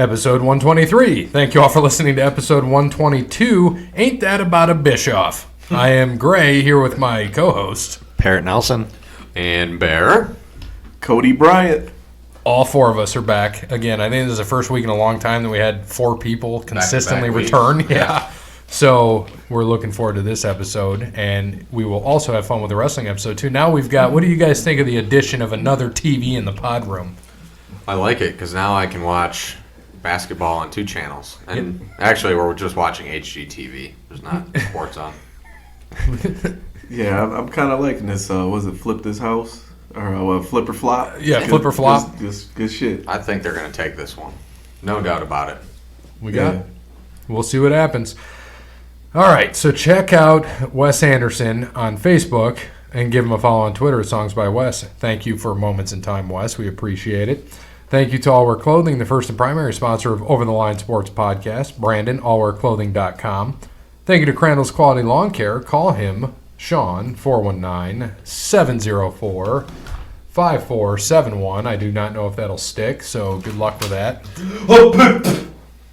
episode 123. Thank you all for listening to episode 122. Ain't that about a Bischoff? I am Gray here with my co-host, Parrot Nelson. And Bear. Cody Bryant. All four of us are back. Again, I think this is the first week in a long time that we had four people consistently return. Yeah. So we're looking forward to this episode, and we will also have fun with the wrestling episode too. Now we've got, what do you guys think of the addition of another TV in the pod room? I like it because now I can watch basketball on two channels. And actually, we're just watching HGTV. There's not sports on. Yeah, I'm kind of liking this. Was it Flip This House? Or Flip or Flop? Yeah, Flip or Flop. Good shit. I think they're going to take this one. No doubt about it. We got it. We'll see what happens. All right, so check out Wes Anderson on Facebook and give him a follow on Twitter at Songs by Wes. Thank you for Moments in Time, Wes. We appreciate it. Thank you to All Wear Clothing, the first and primary sponsor of Over the Line Sports Podcast. Brandon, allwearclothing.com. Thank you to Crandall's Quality Lawn Care. Call him, Sean, 419-704-5471. I do not know if that'll stick, so good luck with that.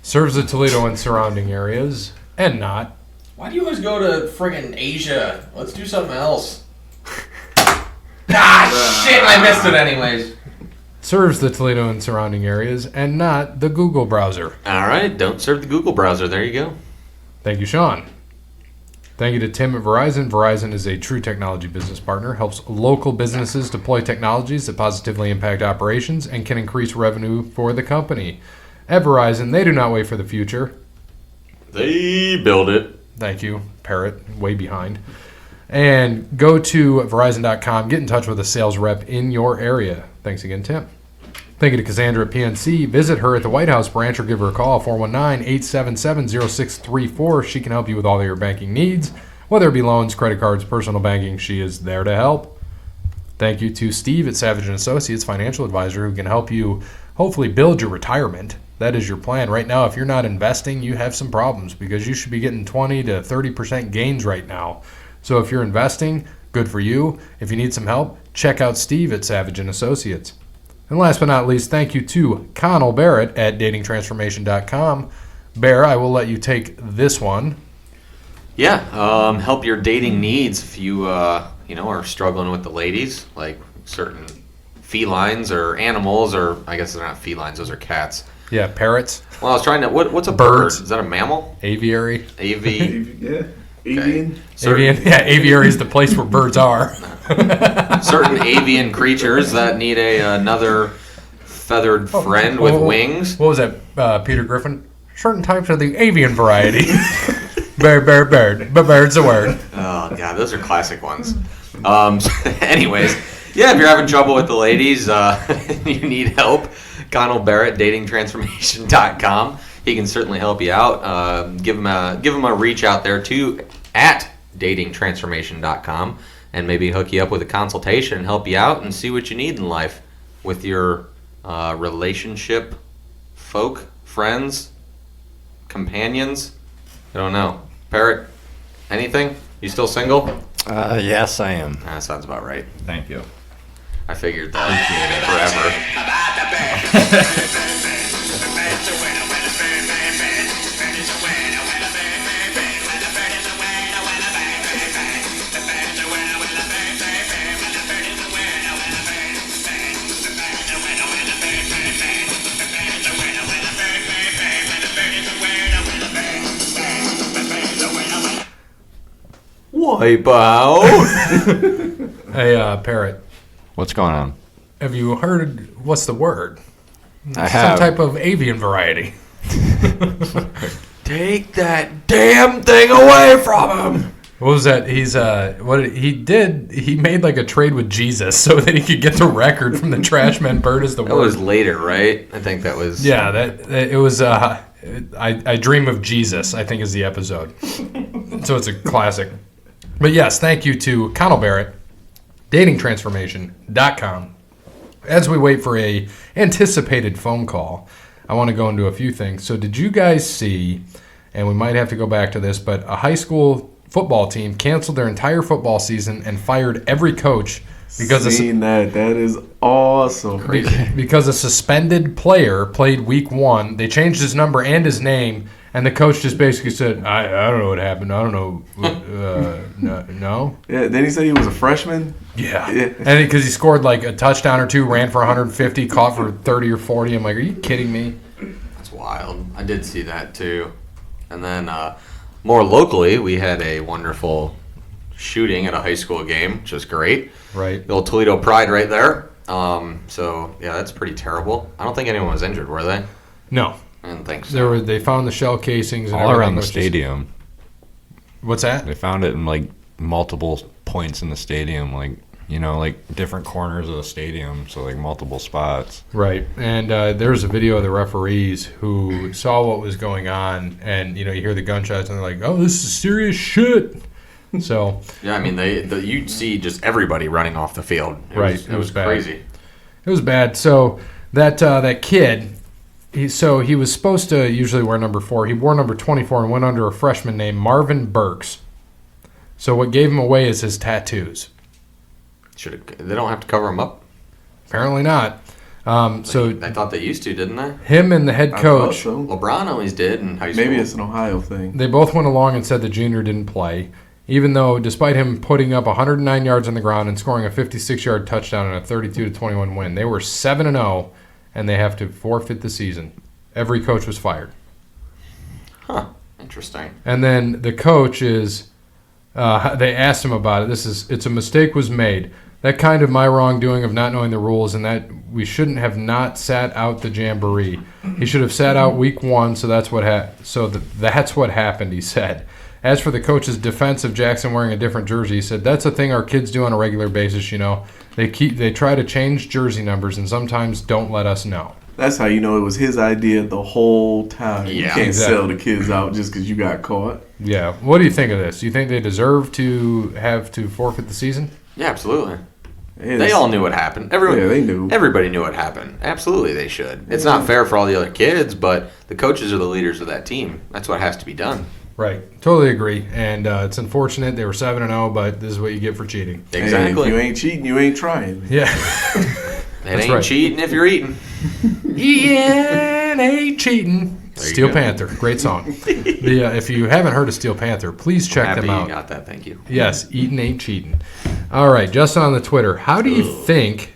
Serves the Toledo and surrounding areas, and not. Why do you always go to friggin' Asia? Let's do something else. Shit, I missed it anyways. Serves the Toledo and surrounding areas, and not the Google browser. All right, don't serve the Google browser. There you go. Thank you, Sean. Thank you to Tim at Verizon. Verizon is a true technology business partner, helps local businesses deploy technologies that positively impact operations and can increase revenue for the company. At Verizon, they do not wait for the future. They build it. Thank you, Parrot, way behind. And go to Verizon.com, get in touch with a sales rep in your area. Thanks again, Tim. Thank you to Cassandra at PNC. Visit her at the White House branch or give her a call, 419-877-0634. She can help you with all of your banking needs, whether it be loans, credit cards, personal banking. She is there to help. Thank you to Steve at Savage & Associates, financial advisor, who can help you hopefully build your retirement. That is your plan. Right now, if you're not investing, you have some problems because you should be getting 20 to 30% gains right now. So if you're investing, good for you. If you need some help, check out Steve at Savage & Associates. And last but not least, thank you to Connell Barrett at datingtransformation.com. Bear, I will let you take this one. Yeah, help your dating needs if you are struggling with the ladies, like certain felines or animals, or I guess they're not felines, those are cats. Yeah, parrots. Well, I was trying to, what's a Birds. bird? Is that a mammal? Aviary. Yeah. Avian. Avian. Yeah, aviary is the place where birds are. Certain avian creatures that need another feathered friend with wings. What was that, Peter Griffin? Certain types of the avian variety. Bird. Bird's a word. Oh, God, those are classic ones. Anyways, yeah, if you're having trouble with the ladies, you need help, Connell Barrett, datingtransformation.com. He can certainly help you out. Give him a reach out there too at datingtransformation.com and maybe hook you up with a consultation and help you out and see what you need in life with your relationship, friends, companions. I don't know. Parrot, anything? You still single? Yes, I am. That sounds about right. Thank you. I figured that forever. Wipe out. Hey, Parrot. What's going on? Have you heard, what's the word? I have. Some type of avian variety. Take that damn thing away from him. What was that? He made like a trade with Jesus so that he could get the record from the trash man. Bird is the word. That was later, right? I think that was. Yeah, it was. I Dream of Jesus, I think is the episode. So it's a classic. But yes, thank you to Connell Barrett, datingtransformation.com. As we wait for a anticipated phone call, I want to go into a few things. So did you guys see, and we might have to go back to this, but a high school football team canceled their entire football season and fired every coach Seen that. That is awesome. Crazy. Because a suspended player played week 1. They changed his number and his name, and the coach just basically said, I don't know what happened. I don't know. No? Yeah, then he said he was a freshman? Yeah. And because he scored like a touchdown or two, ran for 150, caught for 30 or 40. I'm like, are you kidding me? That's wild. I did see that too. And then more locally, we had a wonderful shooting at a high school game, which was great. Right. The old Toledo Pride right there. So, yeah, that's pretty terrible. I don't think anyone was injured, were they? No. I didn't think so. They found the shell casings and All everything. around the stadium. What's that? They found it in like multiple points in the stadium, like different corners of the stadium, so like multiple spots. Right. And there's a video of the referees who saw what was going on, and you hear the gunshots, and they're like, "Oh, this is serious shit." So yeah, I mean, you'd see just everybody running off the field. It was bad. crazy. It was bad. So that kid, he was supposed to usually wear number 4. He wore number 24 and went under a freshman named Marvin Burks. So what gave him away is his tattoos. They don't have to cover him up? Apparently not. I thought they used to, didn't they? Him and the head coach. So. LeBron always did in high school. Maybe it's an Ohio thing. They both went along and said the junior didn't play, even though despite him putting up 109 yards on the ground and scoring a 56-yard touchdown in a 32-21 win, they were 7-0, and they have to forfeit the season. Every coach was fired. Huh. Interesting. And then the coach is, they asked him about it. It's a mistake was made. That kind of my wrongdoing of not knowing the rules, and that we shouldn't have not sat out the jamboree. He should have sat out week 1, so that's what that's what happened, he said. As for the coach's defense of Jackson wearing a different jersey, he said, that's a thing our kids do on a regular basis, They try to change jersey numbers and sometimes don't let us know. That's how you know it was his idea the whole time. Yeah, you can't sell the kids out just because you got caught. Yeah. What do you think of this? Do you think they deserve to have to forfeit the season? Yeah, absolutely. They all knew what happened. They knew. Everybody knew what happened. Absolutely, they should. It's not fair for all the other kids, but the coaches are the leaders of that team. That's what has to be done. Right. Totally agree. And it's unfortunate they were 7-0, but this is what you get for cheating. Exactly. Hey, if you ain't cheating, you ain't trying. Yeah. It ain't cheating if you're eating. Eating ain't cheating. Steel Panther. Great song. If you haven't heard of Steel Panther, please check them out. You got that. Thank you. Yes. Eating ain't cheating. All right. Justin on the Twitter. How do you think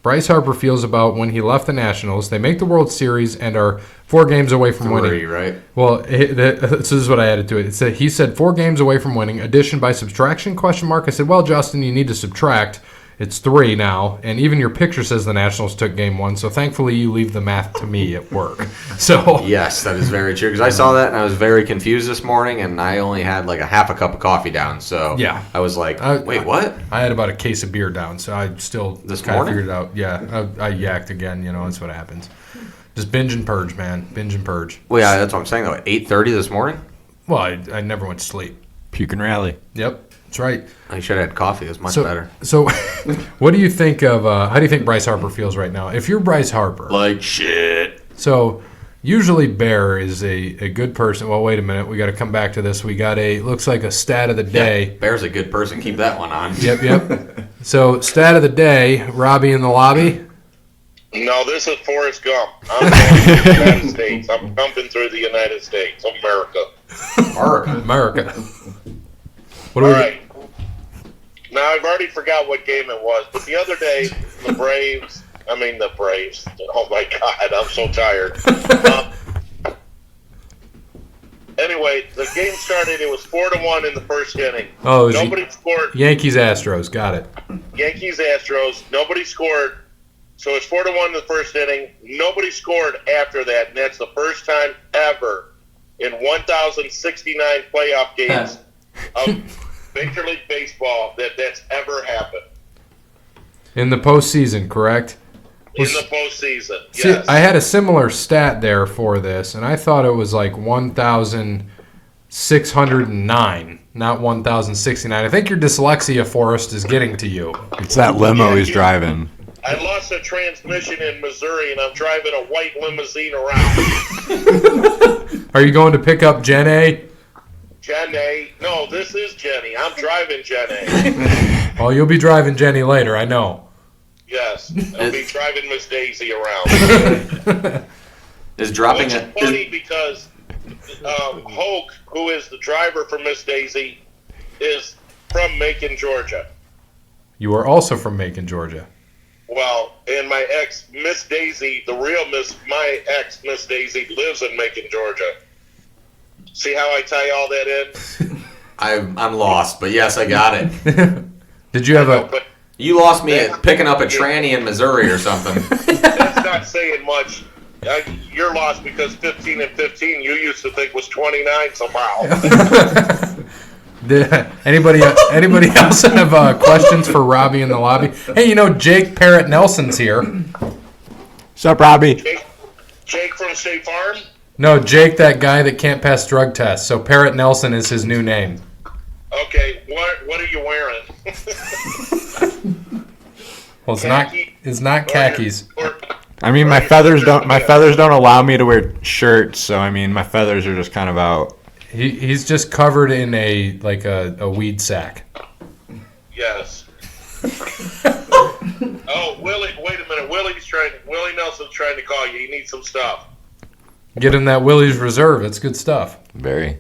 Bryce Harper feels about when he left the Nationals? They make the World Series and are 4 games away from winning. Right? Well, so this is what I added to it. He said 4 games away from winning. Addition by subtraction? I said, well, Justin, you need to subtract. It's 3 now, and even your picture says the Nationals took game 1. So thankfully, you leave the math to me at work. So yes, that is very true. Because I saw that and I was very confused this morning, and I only had like a half a cup of coffee down. So yeah, I was like, wait, what? I had about a case of beer down, so I still kind of figured it out. Yeah, I yacked again. That's what happens. Just binge and purge, man. Binge and purge. Well, yeah, that's what I'm saying though. At 8:30 this morning. Well, I never went to sleep. Puke and rally. Yep. That's right. I should have had coffee. It was much better. So, what do you think of? How do you think Bryce Harper feels right now? If you're Bryce Harper, like shit. So, usually Bear is a good person. Well, wait a minute. We got to come back to this. We got looks like a stat of the day. Yeah, Bear's a good person. Keep that one on. Yep. So, stat of the day. Robbie in the lobby. No, this is Forrest Gump. I'm going to the United States. I'm jumping through the United States, America. All right. Now, I've already forgot what game it was, but the other day, the Braves. Oh, my God, I'm so tired. Anyway, the game started. It was 4-1 in the first inning. Oh, nobody scored. Yankees-Astros. Got it. Yankees-Astros. Nobody scored. So it's 4-1 in the first inning. Nobody scored after that, and that's the first time ever in 1,069 playoff games of Major League Baseball that's ever happened. In the postseason, correct? In the postseason, yes. See, I had a similar stat there for this, and I thought it was like 1,609, not 1,069. I think your dyslexia, Forrest, is getting to you. It's that limo he's driving. I lost a transmission in Missouri, and I'm driving a white limousine around. Are you going to pick up Jen A? Jen A. No, this is Jenny. I'm driving Jen A. Oh, you'll be driving Jenny later, I know. Yes, I'll be driving Miss Daisy around. Is dropping Which is funny because Hoke, who is the driver for Miss Daisy, is from Macon, Georgia. You are also from Macon, Georgia. Well, and my ex, Miss Daisy, my ex, Miss Daisy, lives in Macon, Georgia. See how I tie all that in? I'm lost, but yes, I got it. Did you have a... But You lost me at picking up a tranny in Missouri or something. that's not saying much. You're lost because 15 and 15 you used to think was 29 somehow. Anybody else have questions for Robbie in the lobby? Hey, Jake Parrott Nelson's here. What's up, Robbie? Jake from State Farm? No, Jake, that guy that can't pass drug tests. So Parrott Nelson is his new name. Okay, what are you wearing? Well, it's not khakis. I mean, my feathers don't allow me to wear shirts, so I mean, my feathers are just kind of out. He's just covered in a weed sack. Yes. Oh, Willie, wait a minute. Willie Nelson's trying to call you. He needs some stuff. Get him that Willie's Reserve. It's good stuff. Very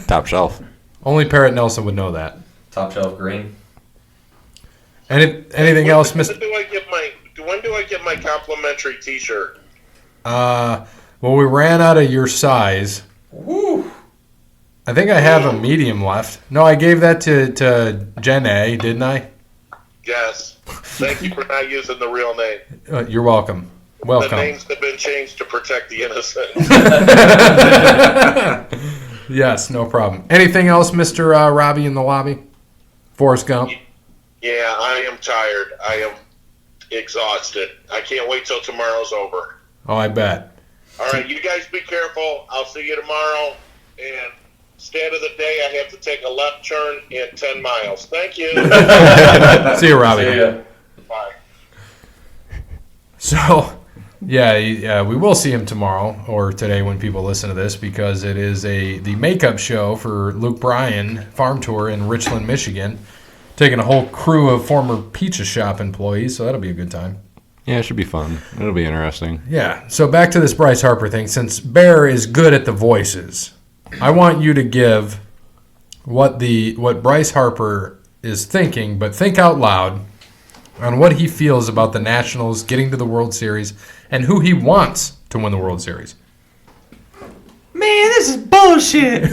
top shelf. Only Parrott Nelson would know that. Top shelf green. Anything else, Mr. When do I get my complimentary T-shirt? Well, we ran out of your size. Woo. I think I have a medium left. No, I gave that to Jen A, didn't I? Yes. Thank you for not using the real name. You're welcome. Welcome. The names have been changed to protect the innocent. Yes, no problem. Anything else, Mr. Robbie in the lobby? Forrest Gump? Yeah, I am tired. I am exhausted. I can't wait till tomorrow's over. Oh, I bet. All right, you guys be careful. I'll see you tomorrow. And stat of the day, I have to take a left turn in 10 miles. Thank you. See you, Robbie. See ya. Bye. So, yeah, we will see him tomorrow or today when people listen to this because it is the makeup show for Luke Bryan Farm Tour in Richland, Michigan. Taking a whole crew of former pizza shop employees, so that'll be a good time. Yeah, it should be fun. It'll be interesting. Yeah, so back to this Bryce Harper thing. Since Bear is good at the voices, I want you to give what Bryce Harper is thinking, but think out loud on what he feels about the Nationals getting to the World Series and who he wants to win the World Series. Man, this is bullshit.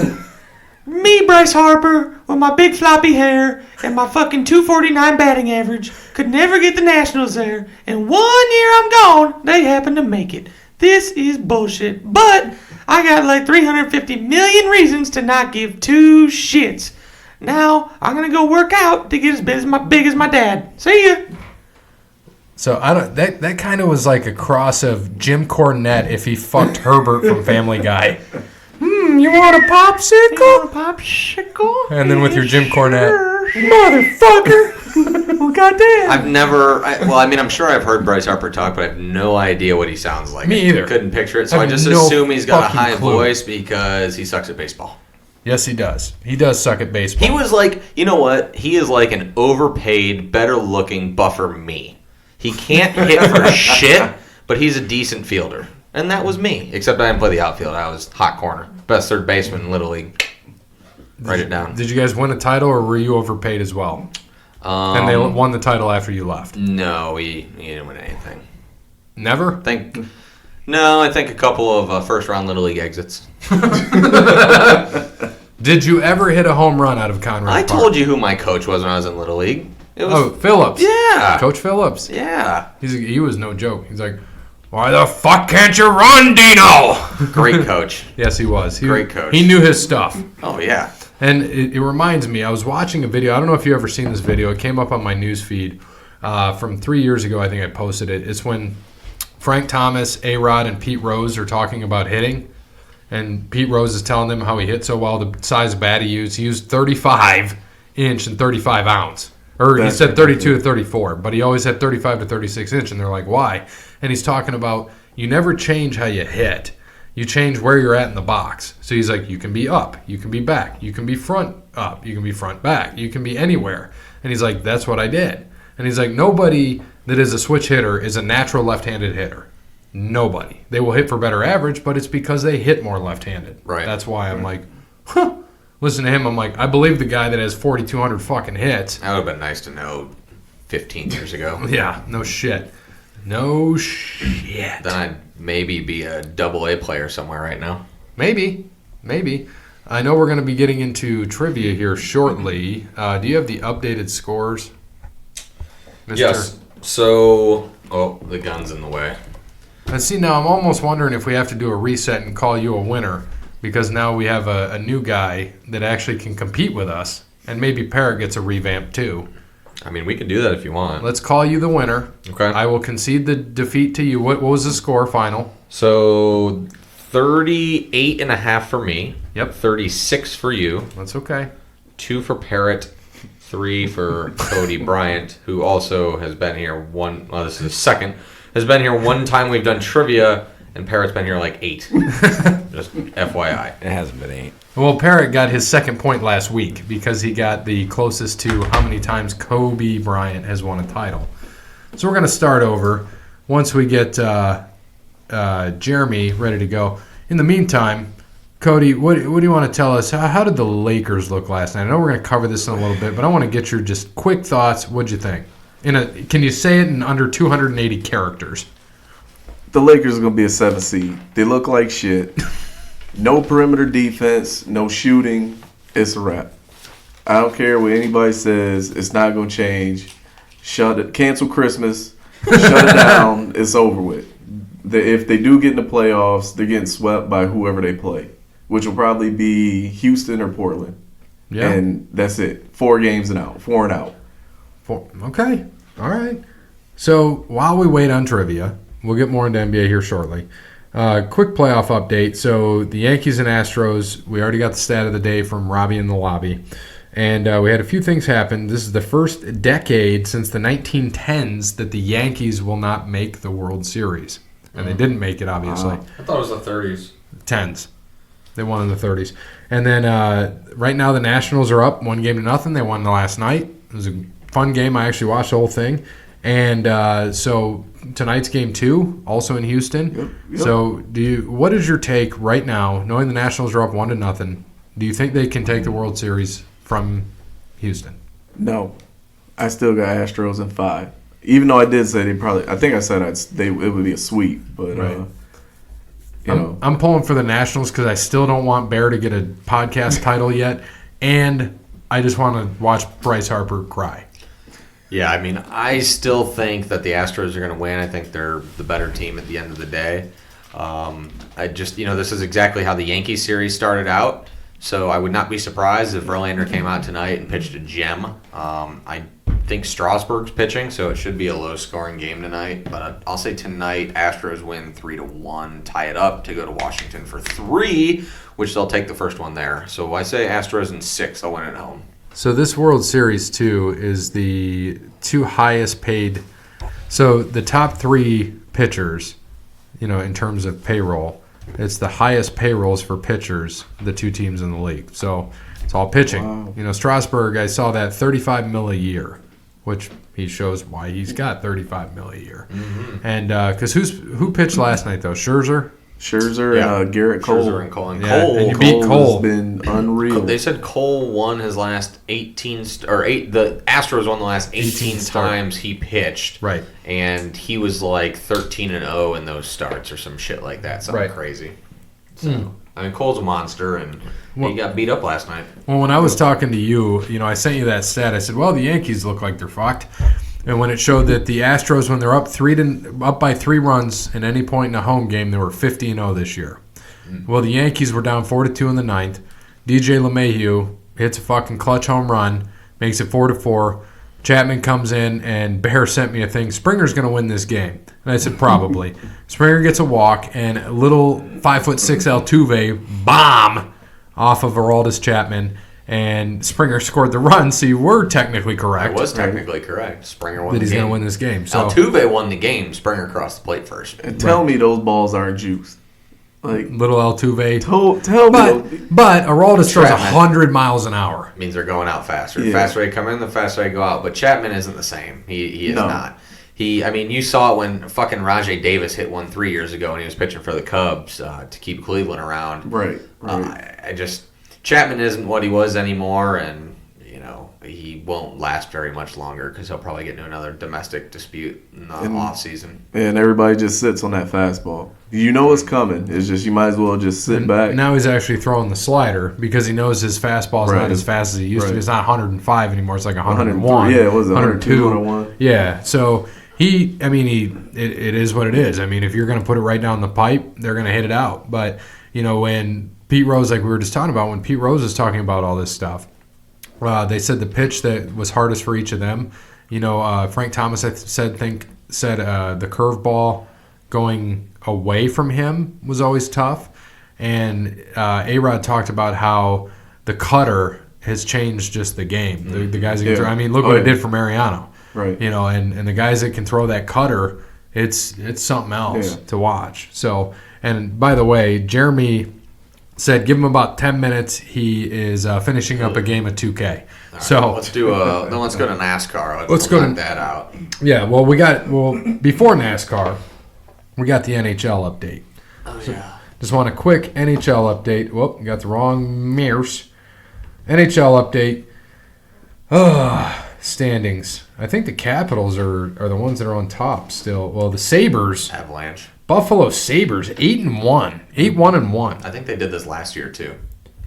Me, Bryce Harper, with my big floppy hair and my fucking 249 batting average, could never get the Nationals there. And 1 year I'm gone, they happen to make it. This is bullshit. But I got like 350 million reasons to not give two shits. Now I'm gonna go work out to get as big as my dad. See ya. So that kind of was like a cross of Jim Cornette if he fucked Herbert from Family Guy. You want a popsicle? And then with your Jim Cornette, motherfucker! Well, goddamn. I'm sure I've heard Bryce Harper talk, but I have no idea what he sounds like. Me either. Couldn't picture it, so I I just have no assume he's got a fucking high clue. voice because he sucks at baseball. Yes, he does. He does suck at baseball. He was like, you know what? He is like an overpaid, better-looking buffer me. He can't hit for shit, but he's a decent fielder. And that was me, except I didn't play the outfield. I was hot corner. Best third baseman in Little League. Write it down. Did you guys win a title, or were you overpaid as well? And they won the title after you left? No, we didn't win anything. Never? I think a couple of first-round Little League exits. Did you ever hit a home run out of Conrad I Park? told you who my coach was when I was in Little League. It was Phillips. Yeah. Coach Phillips. Yeah. He was no joke. He's like, why the fuck can't you run, Dino? Great coach. Yes, he was. Great coach. He knew his stuff. Oh, yeah. And it reminds me, I was watching a video. I don't know if you've ever seen this video. It came up on my news feed from 3 years ago. I think I posted it. It's when Frank Thomas, A-Rod, and Pete Rose are talking about hitting. And Pete Rose is telling them how he hit so well, the size of bat he used. He used 35-inch and 35-ounce. Or he said 32 to 34, but he always had 35 to 36 inch. And they're like, why? And he's talking about you never change how you hit. you change where you're at in the box. So he's like, you can be up, you can be back, you can be front up, you can be front back, you can be anywhere. And he's like, that's what I did. And he's like, nobody that is a switch hitter is a natural left-handed hitter. Nobody. They will hit for better average, but it's because they hit more left-handed. Right. That's why I'm like, huh. Listen to him, I'm like, I believe the guy that has 4,200 fucking hits. That would have been nice to know 15 years ago. Yeah, no shit. No shit. Then I'd maybe be a AA player somewhere right now. Maybe. I know we're going to be getting into trivia here shortly. Do you have the updated scores, Mr.? Yes. So, the gun's in the way. And see, now I'm almost wondering if we have to do a reset and call you a winner, because now we have a new guy that actually can compete with us, and maybe Parrot gets a revamp too. I mean, we can do that if you want. Let's call you the winner. Okay. I will concede the defeat to you. What was the score final? So, 38.5 for me. Yep. 36 for you. That's okay. 2 for Parrot. 3 for Cody Bryant, who also has been here this is his second. Has been here one time we've done trivia, and Parrot's been here like 8. Just FYI. It hasn't been 8. Well, Parrot got his second point last week because he got the closest to how many times Kobe Bryant has won a title. So we're going to start over once we get Jeremy ready to go. In the meantime, Cody, what do you want to tell us? How did the Lakers look last night? I know we're going to cover this in a little bit, but I want to get your just quick thoughts. What'd you think? Can you say it in under 280 characters? The Lakers are going to be a 7 seed. They look like shit. No perimeter defense, no shooting. It's a wrap. I don't care what anybody says. It's not going to change. Cancel Christmas. Shut it down. It's over with. If they do get in the playoffs, they're getting swept by whoever they play, which will probably be Houston or Portland. Yeah. And that's it. 4 games and out. 4 and out. Okay. All right. So while we wait on trivia, we'll get more into NBA here shortly. Quick playoff update. So the Yankees and Astros, we already got the stat of the day from Robbie in the lobby. And we had a few things happen. This is the first decade since the 1910s that the Yankees will not make the World Series. And they didn't make it, obviously. I thought it was the 30s. 10s. They won in the 30s. And then right now the Nationals are up 1-0. They won the last night. It was a fun game. I actually watched the whole thing. And so tonight's game 2, also in Houston. Yep. So what is your take right now, knowing the Nationals are up 1-0? Do you think they can take the World Series from Houston? No. I still got Astros in 5. Even though I did say I think I said it would be a sweep, but right. I'm pulling for the Nationals because I still don't want Bear to get a podcast title yet, and I just want to watch Bryce Harper cry. Yeah, I mean, I still think that the Astros are going to win. I think they're the better team at the end of the day. This is exactly how the Yankees series started out, so I would not be surprised if Verlander came out tonight and pitched a gem. I think Strasburg's pitching, so it should be a low-scoring game tonight. But I'll say tonight, Astros win 3-1, tie it up to go to Washington for 3, which they'll take the first one there. So I say Astros in 6. I'll win at home. So this World Series, too, is the 2 highest paid. So the top 3 pitchers, in terms of payroll, it's the highest payrolls for pitchers, the 2 teams in the league. So it's all pitching. Wow. Strasburg, I saw that $35 million a year, which he shows why he's got $35 million a year. Mm-hmm. And because who pitched last night though? Scherzer and Garrett Cole. Scherzer and Cole. And Yeah, Cole. and you beat Cole. Has been unreal. They said Cole won his last 18 the Astros won the last 18 times he pitched. Right. And he was like 13-0 in those starts or some shit like that. Something crazy. So, I mean, Cole's a monster, and he got beat up last night. Well, when I was talking to you, I sent you that stat. I said, well, the Yankees look like they're fucked. And when it showed that the Astros, when they're up by 3 runs at any point in a home game, they were 50-0 this year. Well, the Yankees were down 4-2 in the 9th. DJ LeMahieu hits a fucking clutch home run, makes it 4-4. Chapman comes in, and Bear sent me a thing. Springer's going to win this game. And I said, probably. Springer gets a walk, and a little 5'6" Altuve bomb off of Aroldis Chapman. And Springer scored the run, so you were technically correct. I was technically correct. Springer won that the he's game. going to win this game. So Altuve won the game. Springer crossed the plate first. And tell me those balls aren't juiced. Like, Little Altuve. tell me. But Aroldis throws Chapman. 100 miles an hour. Means they're going out faster. The Yeah. faster they come in, the faster they go out. But Chapman isn't the same. He is No. not. You saw it when fucking Rajai Davis hit one 3 years ago and he was pitching for the Cubs to keep Cleveland around. Right. Chapman isn't what he was anymore, and he won't last very much longer because he'll probably get into another domestic dispute in the off season. And everybody just sits on that fastball. You know what's coming. It's just you might as well just sit back. Now he's actually throwing the slider because he knows his fastball's not as fast as it used to be. It's not 105 anymore. It's like 101. Yeah, it was 102. 101. Yeah, so it is what it is. I mean, if you're going to put it right down the pipe, they're going to hit it out. But, when Pete Rose, like we were just talking about, when Pete Rose is talking about all this stuff, they said the pitch that was hardest for each of them. Frank Thomas said the curveball going away from him was always tough, and A-Rod talked about how the cutter has changed just the game. The guys that can throw. I mean, look what it did for Mariano. Right. And the guys that can throw that cutter, it's something else to watch. So, and by the way, Jeremy said give him about 10 minutes. He is finishing up a game of 2K. Right, so let's go to NASCAR. Let's go to that out. Yeah, well, before NASCAR, we got the NHL update. Oh yeah. Just want a quick NHL update. Whoop, got the wrong mirrors. NHL update. Standings. I think the Capitals are the ones that are on top still. Well, the Sabres. Avalanche. Buffalo Sabres, 8-1. 8-1-1. I think they did this last year too,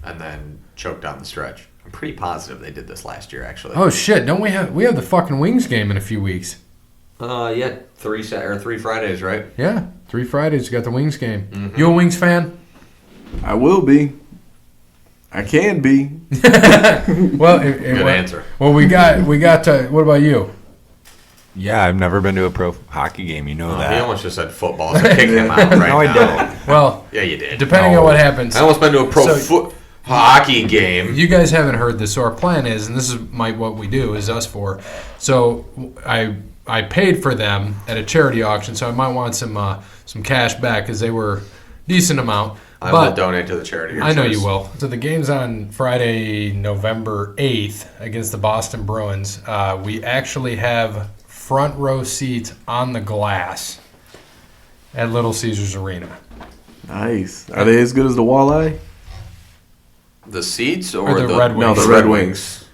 and then choked down the stretch. I'm pretty positive they did this last year actually. Oh shit! Don't we have the fucking Wings game in a few weeks? Yeah, 3 Fridays, right? Yeah, 3 Fridays. You got the Wings game. Mm-hmm. You a Wings fan? I will be. I can be. Well, Good answer. Well, we got. What about you? Yeah, I've never been to a pro hockey game. You know He that. almost just said football, so kick him out right No, I now. don't. Well, Yeah, you did. depending on what happens. I almost been to a pro So- hockey game. You guys haven't heard this, so our plan is, and this is what we do, is us four. So I paid for them at a charity auction, so I might want some cash back because they were decent amount. I But will donate to the charity. I know you will. So the game's on Friday, November 8th against the Boston Bruins. We actually have front row seats on the glass at Little Caesars Arena. Nice. Are they as good as the Walleye? The seats Or or the the Red Wings? No, the Red Wings.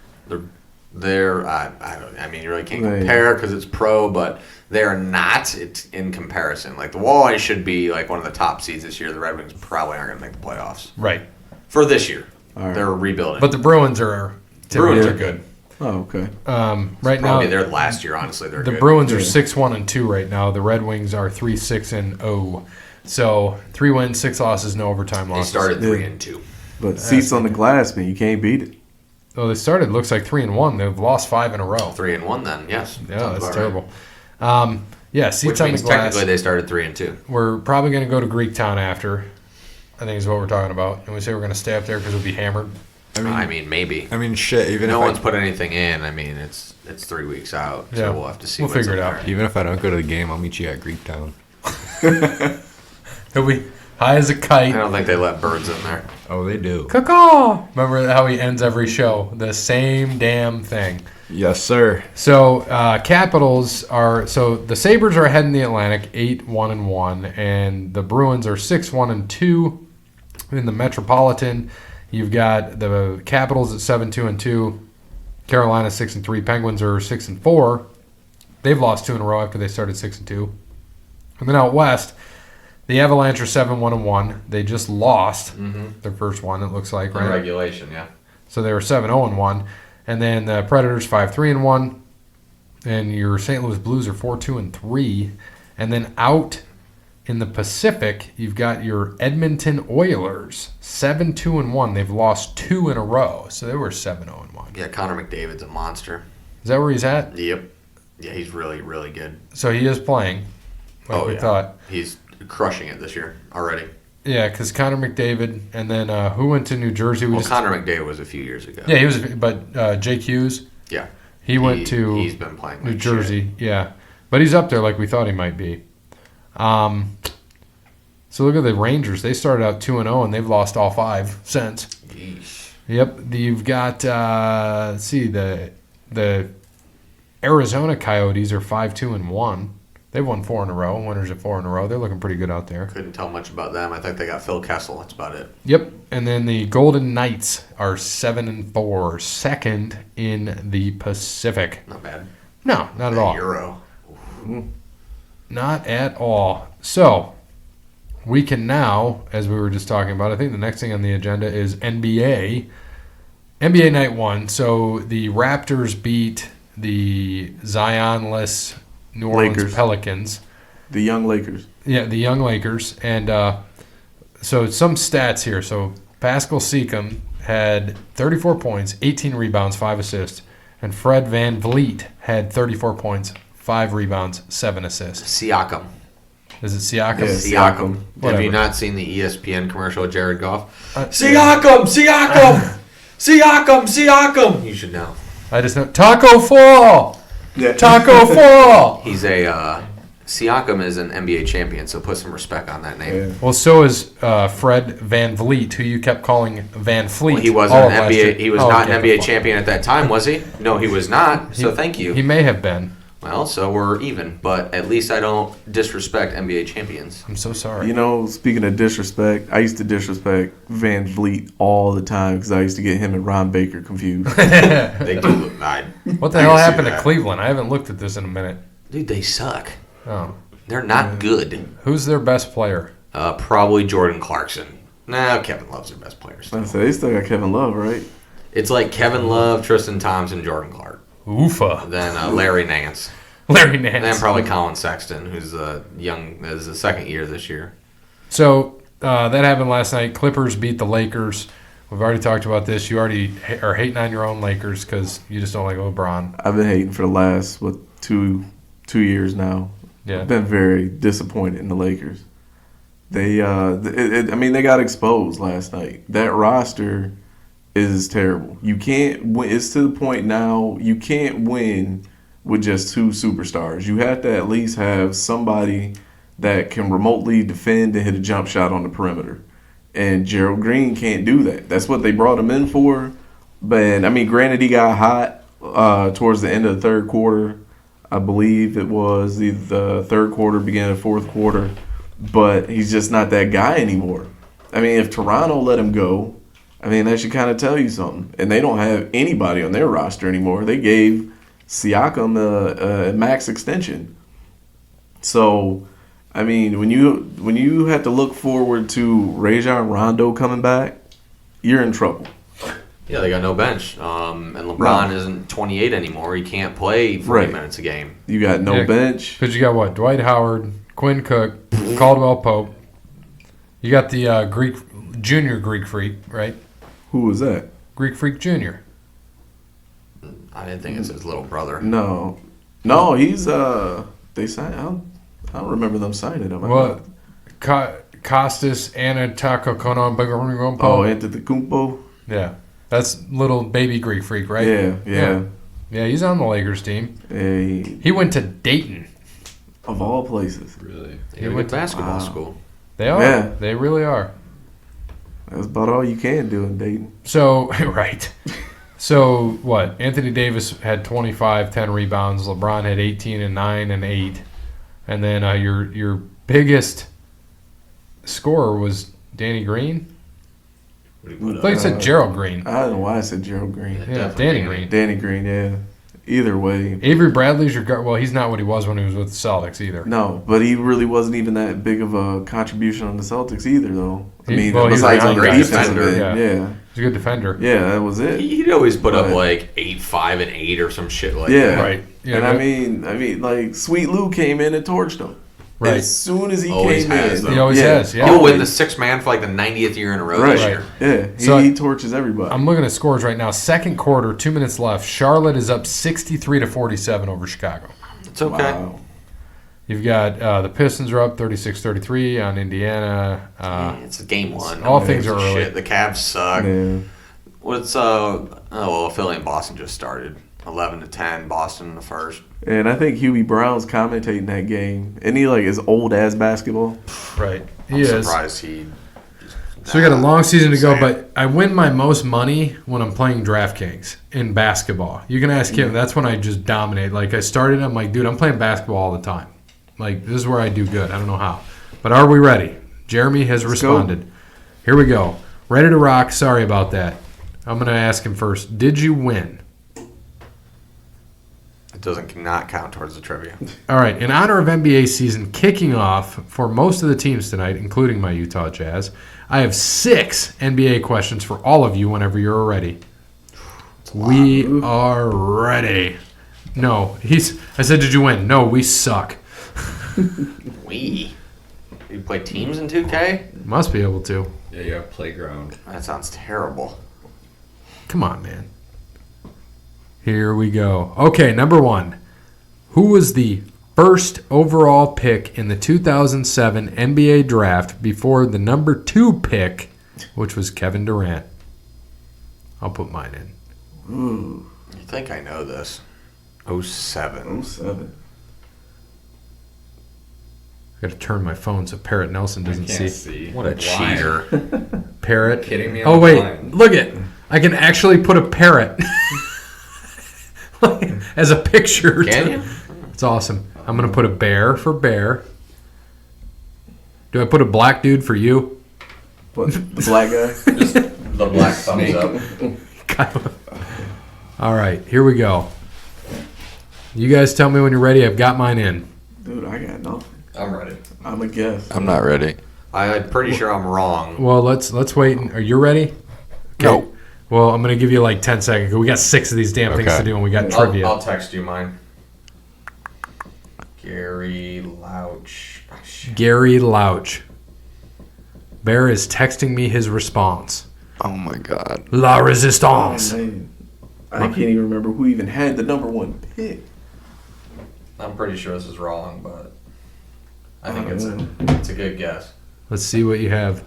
They're I don't. I mean, you really can't Right. compare because it's pro, but they're not. It's in comparison. Like the Walleye should be like one of the top seeds this year. The Red Wings probably aren't going to make the playoffs Right. for this year. All right. They're rebuilding. But the Bruins are good. Oh, okay. Right now, Probably their last year. Honestly, they're the good. Bruins are 6-1-2 right now. The Red Wings are 3-6-0. So 3 wins, 6 losses, no overtime They losses. started Yeah. 3-2. But seats on the glass, man, you can't beat it. Oh, they started. Looks like 3-1. They've lost 5 in a row. 3-1 then. Yes. Yeah, Sounds that's about terrible. right. Yeah, seats Which on the means glass. technically they started 3-2. We're probably going to go to Greektown after. I think is what we're talking about. And we say we're going to stay up there because we'll be hammered. I mean, maybe. I mean, shit. Even No if one's put anything in. I mean, it's 3 weeks out, so Yeah. we'll have to see. We'll what's figure it up out. there. even if I don't go to the game, I'll meet you at Greektown. He'll be high as a I kite. don't think they let birds in there. Oh, they do. Caw-caw! Remember how he ends every show? The same damn thing. Yes, sir. So Capitals are the Sabres are ahead in the Atlantic 8-1-1, and the Bruins are 6-1-2 in the Metropolitan. You've got the Capitals at 7-2-2, Carolina 6-3, Penguins are 6-4. They've lost 2 in a row after they started 6-2. And then out west, the Avalanche are 7-1-1. They just lost their first one. It looks like, In right? regulation, yeah. So they were 7-0-1. And then the Predators 5-3-1. And your St. Louis Blues are 4-2-3. And then out in the Pacific, you've got your Edmonton Oilers 7-2-1. They've lost 2 in a row. So they were 7-0-1. Yeah, Connor McDavid's a monster. Is that where he's at? Yep. Yeah, he's really, really good. So he is playing, like we thought. He's crushing it this year already. Yeah, because Connor McDavid, and then who went to New Jersey? Connor McDavid was a few years ago. Yeah, he was, but Jake Hughes, Yeah. he went to He's been playing New like Jersey. Yeah, but he's up there like we thought he might be. So look at the Rangers. They started out 2-0, and they've lost all 5 since. Yeesh. Yep. You've got, let's see, the Arizona Coyotes are 5-2-1. They've won 4 in a row. Winners of 4 in a row. They're looking pretty good out there. Couldn't tell much about them. I think they got Phil Kessel. That's about it. Yep. And then the Golden Knights are 7-4, second in the Pacific. Not bad. No, not at all. Euro. Not at all. So, we can now, as we were just talking about, I think the next thing on the agenda is NBA. NBA Night 1. So, the Raptors beat the Zion-less New Orleans Lakers. Pelicans. The young Lakers. Yeah, the young Lakers. And so, some stats here. So, Pascal Siakam had 34 points, 18 rebounds, 5 assists. And Fred VanVleet had 34 points, 5 rebounds, 7 assists. Siakam. Is it Siakam? Yeah. Siakam. Have Whatever. you not seen the ESPN commercial with Jared Goff? Siakam, Siakam, Siakam, Siakam. You should know. I just know Taco Fall. Yeah. Taco Fall. He's a Siakam is an NBA champion, so put some respect on that name. Yeah. Well, so is Fred VanVleet, who you kept calling Van Fleet. Well, he wasn't all of an last NBA. year. He was Oh, not okay, an NBA fine. champion at that time, was he? No, he was not. So thank you. He may have been. Well, so we're even, but at least I don't disrespect NBA champions. I'm so sorry. You know, speaking of disrespect, I used to disrespect Van Vliet all the time because I used to get him and Ron Baker confused. They do look. What the I hell can see happened to that. Cleveland? I haven't looked at this in a minute. Dude, they suck. Oh, They're not good. who's their best player? Probably Jordan Clarkson. No, Kevin Love's their best player. I said, they still got Kevin Love, right? It's like Kevin Love, Tristan Thompson, Jordan Clark. Oofa. Then Larry Nance. Larry And then Nance. probably Colin Sexton, who's young, is the second year this year. So that happened last night. Clippers beat the Lakers. We've already talked about this. You already are hating on your own Lakers because you just don't like LeBron. I've been hating for the last, 2 years now. Yeah. I've been very disappointed in the Lakers. They, they got exposed last night. That roster is terrible. You can't win. It's to the point now you can't win with just 2 superstars. You have to at least have somebody that can remotely defend and hit a jump shot on the perimeter. And Gerald Green can't do that. That's what they brought him in for. But, granted, he got hot towards the end of the third quarter. I believe it was the third quarter, beginning of fourth quarter. But he's just not that guy anymore. If Toronto let him go, that should kind of tell you something. And they don't have anybody on their roster anymore. They gave Siakam a max extension. So, when you have to look forward to Rajon Rondo coming back, you're in trouble. Yeah, they got no bench. And LeBron isn't 28 anymore. He can't play 40 Right. minutes a game. You got no Yeah. bench. Because you got what? Dwight Howard, Quinn Cook, Caldwell Pope. You got the junior Greek Freak, right? Who was that? Greek Freak Jr. I didn't think it's his little brother. No, he's they signed. I don't remember them signing him. Well, Costas Antetokounmpo. Oh, Antetokounmpo. Yeah. That's little baby Greek Freak, right? Yeah. Yeah, he's on the Lakers team. He went to Dayton. Of all places. Really? He He went went to- basketball wow. school. They are. Yeah. They really are. That's about all you can do in Dayton. So, right. So, what? Anthony Davis had 25, 10 rebounds. LeBron had 18 and 9 and 8. And then your biggest scorer was Danny Green. What do you put I thought you said Gerald Green. I don't know why I said Gerald Green. Yeah, definitely Danny Danny. Green. Danny Green, yeah. Either way. Avery Bradley's your guard. Well, he's not what he was when he was with the Celtics either. No, but he really wasn't even that big of a contribution on the Celtics either, though. He was besides a on the great defensive defender, end, yeah. yeah. He's a good defender. Yeah, that was it. He'd always put up Right. like 8, 5, and 8 or some shit like Yeah. that. Right. Yeah, And but- like Sweet Lou came in and torched him. Right. As soon as he Always came has, in, though. He always has, yeah. He'll win the 6th man for like the 90th year in a row this Right. year. Yeah, So he torches everybody. I'm looking at scores right now. Second quarter, 2 minutes left. Charlotte is up 63-47 over Chicago. It's okay. Wow. You've got the Pistons are up 36-33 on Indiana. It's game 1. all Who things gives are a early. shit? The Cavs suck. Yeah. Philly and Boston just started. 11-10, Boston in the first. And I think Huey Brown's commentating that game. And he like is old as basketball. Right. I'm He is. surprised he. So we got a long season to go, Same. but I win my most money when I'm playing DraftKings in basketball. You can ask him. That's when I just dominate. Like I started, I'm like, dude, I'm playing basketball all the time. Like this is where I do good. I don't know how. But are we ready? Jeremy has responded. Here we go. Ready to rock. Sorry about that. I'm going to ask him first. Did you win? It doesn't not count towards the trivia. All right. In honor of NBA season kicking off for most of the teams tonight, including my Utah Jazz, I have 6 NBA questions for all of you whenever you're ready. We are ready. No. I said, did you win? No, we suck. We. You play teams in 2K? Must be able to. Yeah, you have playground. That sounds terrible. Come on, man. Here we go. Okay, number 1. Who was the first overall pick in the 2007 NBA draft before the number 2 pick, which was Kevin Durant? I'll put mine in. Ooh. You think I know this? 07. 07. I got to turn my phone so Parrot Nelson doesn't see. What a cheater. Parrot. Kidding me? Oh, I'm wait. blind. Look it. I can actually put a parrot as a picture. Can you? It's awesome. I'm going to put a bear for bear. Do I put a black dude for you? What, the black guy? Just the black thumbs up. All right, here we go. You guys tell me when you're ready. I've got mine in. Dude, I got nothing. I'm ready. I'm a guess. I'm not ready. I'm pretty sure I'm wrong. Well, let's wait. Are you ready? No. Well, I'm going to give you like 10 seconds. We got 6 of these damn things Okay. to do, and we got I'll trivia. text you mine. Gary Louch. Oh, shit. Gary Louch. Bear is texting me his response. Oh my god. La Oh, resistance. man. I can't even remember who even had the number 1 pick. I'm pretty sure this is wrong, but I think Oh, it's a good guess. Let's see what you have.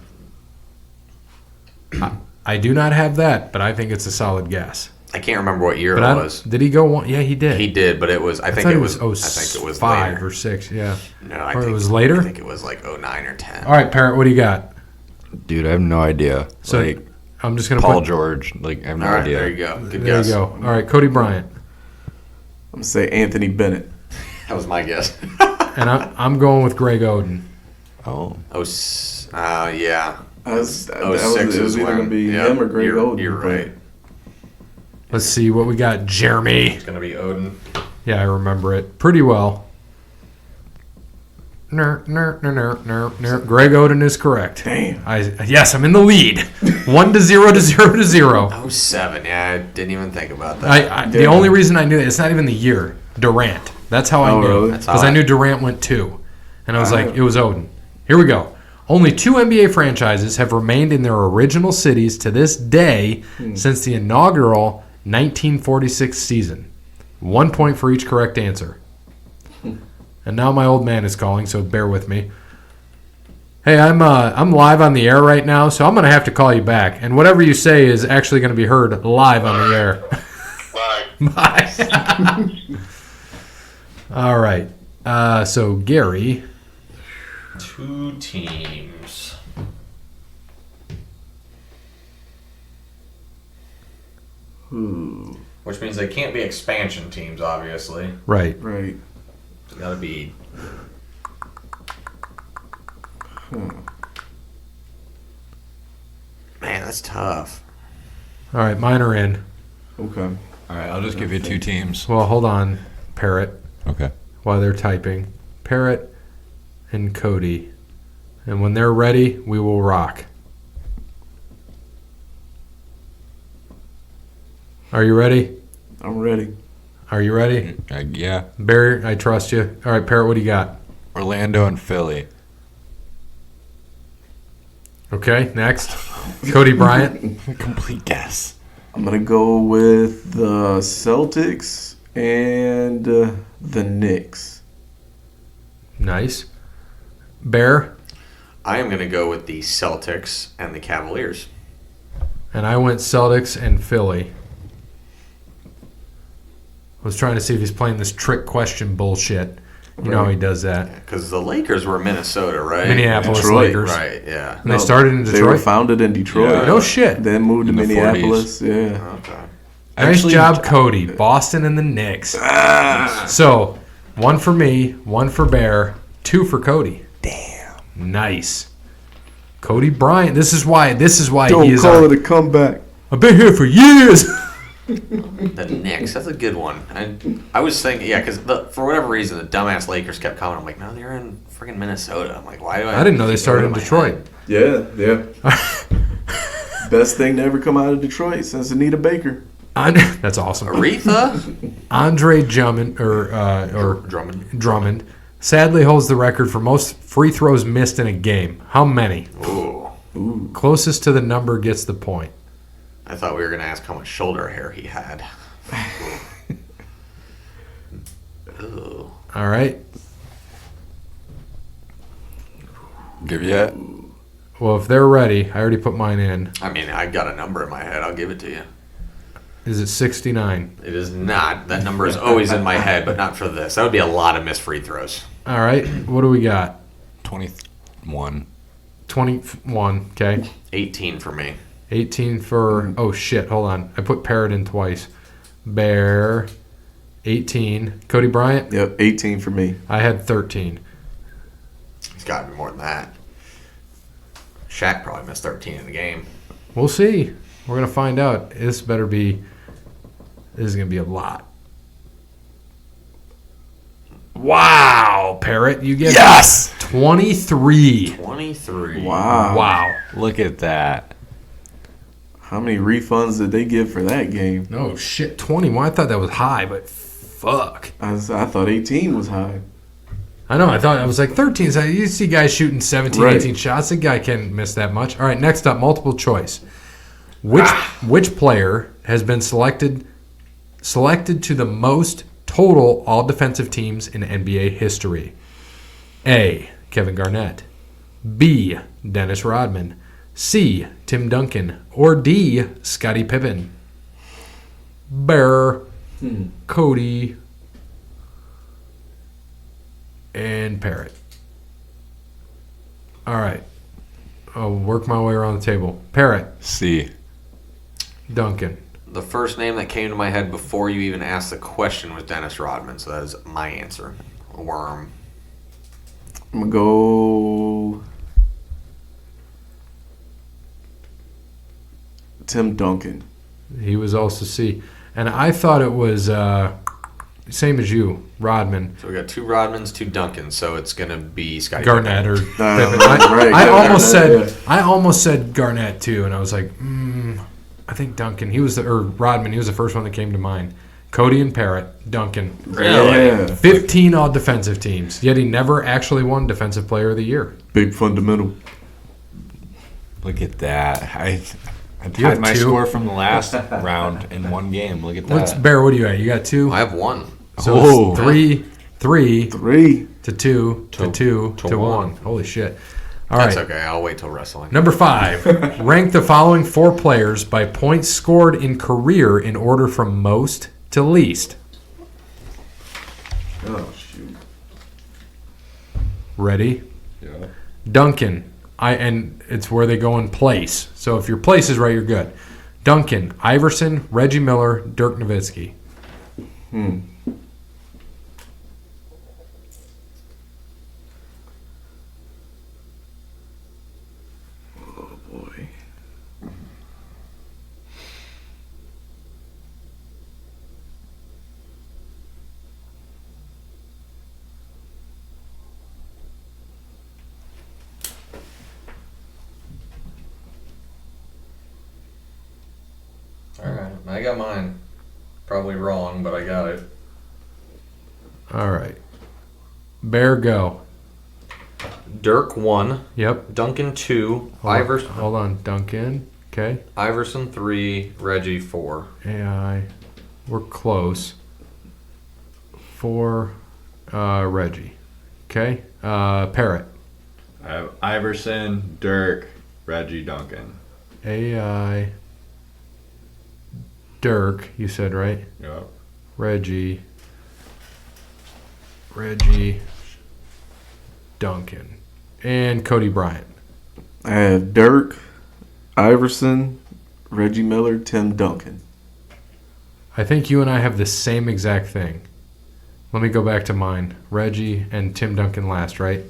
I do not have that, but I think it's a solid guess. I can't remember what year But it was. did he go one? Yeah, he did. He did, but it was. I think thought it was. I think it was 5 later. or 6. Yeah. No, I Or it think was later? I think it was like 09 or 10. All right, Parrot. What do you got? Dude, I have no idea. So like I'm just gonna Paul put. George. Like I have no All right, idea. there you go. Good There guess. you go. All right, Cody Bryant, I'm going to say Anthony Bennett. That was my guess. and I'm going with Greg Oden. Oh. Yeah. That was, it 06 was is either going to when. be Yeah, him or Greg Oden. You're but right. Let's see what we got. Jeremy. It's gonna be Odin. Yeah, I remember it pretty well. Greg Oden is correct. Damn. Yes, I'm in the lead. 1-0 to 0 to 0. 07. Yeah, I didn't even think about that. The only reason I knew that, it's not even the year. Durant. That's how I Oh, knew. really? That's how Because I I- knew Durant went 2. And I was like, it was Oden. Here we go. Only 2 NBA franchises have remained in their original cities to this day since the inaugural 1946 season. 1 point for each correct answer. And now my old man is calling, so bear with me. Hey, I'm live on the air right now, so I'm going to have to call you back. And whatever you say is actually going to be heard live on the air. Bye. Bye. All right. So, Gary. 2 teams. Ooh, Which means they can't be expansion teams, obviously. Right. right. It's gotta be. Man, that's tough. All right, mine are in. Okay. All right, I'll just give you 2 teams. Well, hold on, Parrot, Okay. while they're typing. Parrot and Cody. And when they're ready, we will rock. Are you ready? I'm ready. Are you ready? Yeah. Barry, I trust you. All right, Parrot, what do you got? Orlando and Philly. Okay, next. Cody Bryant. Complete guess. I'm going to go with the Celtics and the Knicks. Nice. Bear. I am going to go with the Celtics and the Cavaliers. And I went Celtics and Philly. was trying to see if he's playing this trick question bullshit. You know how he does that. Because the Lakers were Minnesota, right? Minneapolis Detroit. Lakers. Right, yeah. And they started in They were Detroit. founded in Detroit. Yeah. No shit. Then moved to In the Minneapolis. Yeah. Okay. Nice Actually- job, Cody. Boston and the Knicks. So, 1 for me, 1 for Bear, 2 for Cody. Damn. Nice. Cody Bryant. This is why Don't he is call our, it a comeback. I've been here for years. The Knicks, that's a good one. I was thinking, yeah, because for whatever reason, the dumbass Lakers kept coming. I'm like, no, they're in freaking Minnesota. I'm like, why do I didn't know they keep started going in my Detroit. head? Yeah. Best thing to ever come out of Detroit since Anita Baker. That's awesome. Aretha? Andre Drummond or Drummond. sadly holds the record for most free throws missed in a game. How many? Ooh. Closest to the number gets the point. I thought we were going to ask how much shoulder hair he had. Ooh. All right. Give you that? Well, if they're ready, I already put mine in. I mean, I got a number in my head. I'll give it to you. Is it 69? It is not. That number is always in my head, but not for this. That would be a lot of missed free throws. All right. What do we got? 21. 21. Okay. 18 for me. 18 for. Oh, shit. Hold on. I put Parrot in twice. Bear. 18. Cody Bryant. Yep, 18 for me. I had 13. It's got to be more than that. Shaq probably missed 13 in the game. We'll see. We're going to find out. This is going to be a lot. Wow, Parrot. You get Yes! 23. 23. Wow. Wow. Look at that. How many refunds did they give for that game? No shit. 21. I thought that was high, but fuck. I thought 18 was high. I know. I was like 13. So you see guys shooting 17, Right. 18 shots. A guy can't miss that much. All right, next up, multiple choice. Which player has been selected to the most total all defensive teams in NBA history? A. Kevin Garnett. B. Dennis Rodman. C. Tim Duncan. Or D. Scottie Pippen. Bear. Cody. And Parrot. All right. I'll work my way around the table. Parrot. C. Duncan. The first name that came to my head before you even asked the question was Dennis Rodman, so that is my answer. Worm. I'm going to go Tim Duncan. He was also C. And I thought it was same as you, Rodman. So we got 2 Rodmans, 2 Duncans, so it's going to be Scottie Garnett or Pippen. Pippen. right, I Garnett, almost said Garnett too, and I was like, I think Duncan. Rodman. He was the first one that came to mind. Cody and Parrot. Duncan. Really? Yeah. 15 all defensive teams. Yet he never actually won Defensive Player of the Year. Big fundamental. Look at that. I You have tied my 2? score from the last round in one game. Look at What's that. Bear? What are you at? You got 2. I have 1. So Oh. it's 3 3. to 2 to 2 to 1. 1. Holy shit! All That's right. okay. I'll wait till wrestling. Number 5. Rank the following 4 players by points scored in career in order from most to least. Oh, shoot. Ready? Yeah. Duncan. And it's where they go in place. So if your place is right, you're good. Duncan, Iverson, Reggie Miller, Dirk Nowitzki. Oh, boy. Alright, I got mine. Probably wrong, but I got it. All right. Bear, go. Dirk 1, Yep. Duncan 2, Hold on. Duncan. Okay. Iverson 3, Reggie 4. AI. We're close. 4, Reggie. Okay. Parrot. I have Iverson, Dirk, Reggie, Duncan. AI. Dirk, you said, right? Yep. Reggie, Duncan, and Cody Bryant. I have Dirk, Iverson, Reggie Miller, Tim Duncan. I think you and I have the same exact thing. Let me go back to mine. Reggie and Tim Duncan last, right?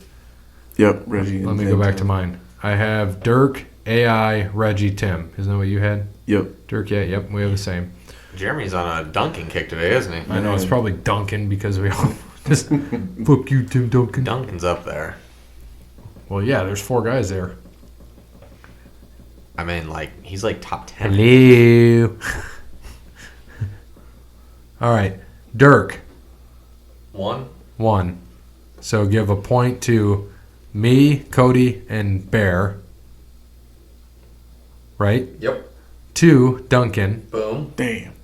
Yep, Reggie. Let and me Tim go back to Duncan. mine. I have Dirk, AI, Reggie, Tim. Isn't that what you had? Yep. Dirk, yeah, yep, we have the same. Jeremy's on a dunking kick today, isn't he? I know it's probably Duncan because we all just fuck you, Tim Duncan. Duncan's up there. Well, yeah, there's 4 guys there. I mean, like, he's like top 10. Hello. All right, Dirk, 1. So give a point to me, Cody, and Bear. Right? Yep. 2, Duncan. Boom. Damn.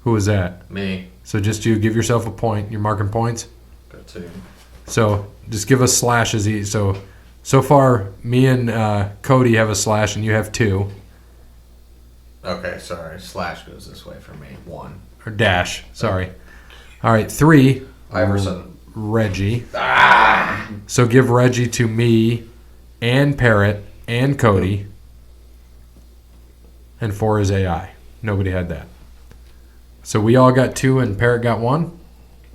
Who was that? Me. So just you give yourself a point. You're marking points. Got 2. So just give us slashes. So far, me and Cody have a slash, and you have 2. Okay, sorry. Slash goes this way for me. 1. Or dash. Sorry. All right, 3, Iverson. Reggie. So give Reggie to me and Parrot and Cody. And 4 is AI. Nobody had that. So we all got 2 and Parrot got 1?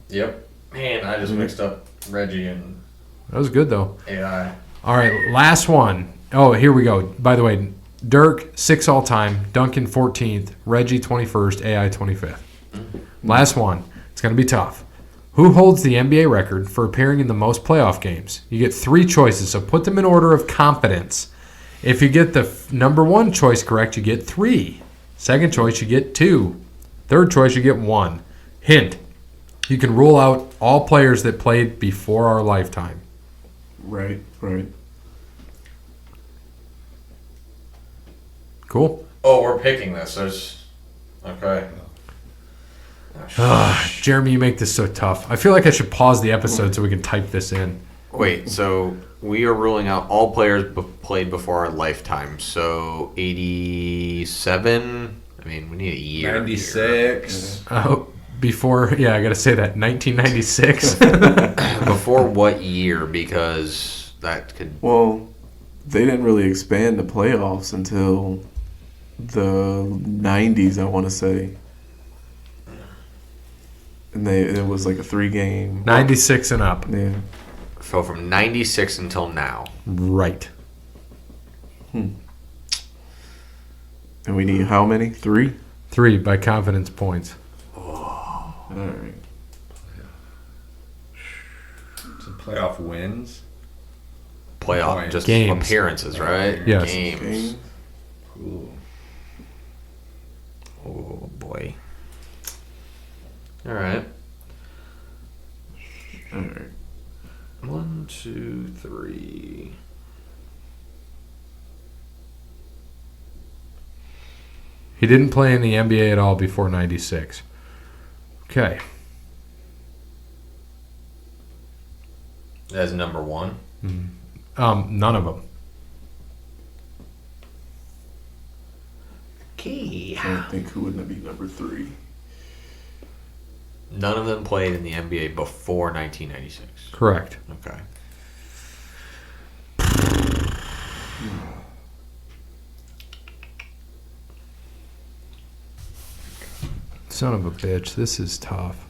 Yep. Man, I just mixed up Reggie and That was good, though. AI. All right, last one. Oh, here we go. By the way, Dirk, 6 all time. Duncan, 14th. Reggie, 21st. AI, 25th. Last one. It's going to be tough. Who holds the NBA record for appearing in the most playoff games? You get 3 choices, so put them in order of competence. If you get the number 1 choice correct, you get 3. Second choice, you get 2. Third choice, you get 1. Hint, you can rule out all players that played before our lifetime. Right. Cool? Oh, we're picking this. There's. Okay. Jeremy, you make this so tough. I feel like I should pause the episode so we can type this in. Wait, so we are ruling out all players played before our lifetime. So 87. I mean, we need a year. 96. Before, I got to say that, 1996. Before what year? Because that could. Well, they didn't really expand the playoffs until the 90s, I want to say. And it was like a 3-game. 96 and up. Yeah. So from 96 until now. Right. And we need how many? 3? 3 by confidence points. All right. Some playoff wins. Playoff, Points. just Games. appearances, right? Yes. Games. Game. Cool. Oh, boy. All right. All right. 1, 2, 3. He didn't play in the NBA at all before 96. Okay. As number 1. None of them. Okay. I don't think who would be number 3. None of them played in the NBA before 1996. Correct. Okay. Son of a bitch. This is tough.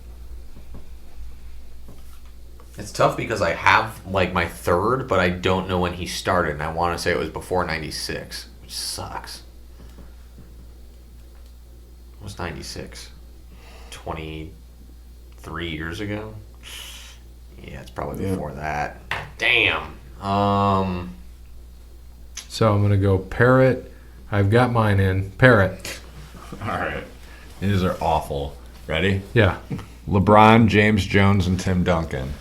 It's tough because I have like my third, but I don't know when he started, and I want to say it was before 96, which sucks. What's 96? 23 years ago? Yeah, it's probably before that. Damn. So I'm going to go Parrot. I've got mine in. Parrot. All right. These are awful. Ready? Yeah. LeBron, James Jones, and Tim Duncan.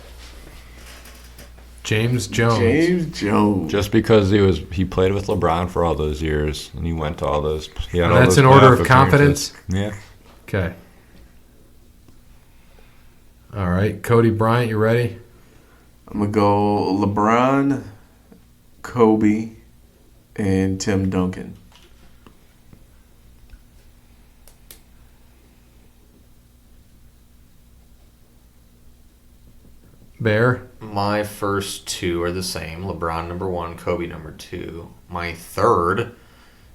James Jones. James Jones. Just because he played with LeBron for all those years, and he went to all those. He had And all that's those in order playoff of confidence? appearances. Yeah. Okay. All right. Cody Bryant, you ready? I'm going to go LeBron, Kobe, and Tim Duncan. Bear. My first two are the same. LeBron number 1, Kobe number 2. My third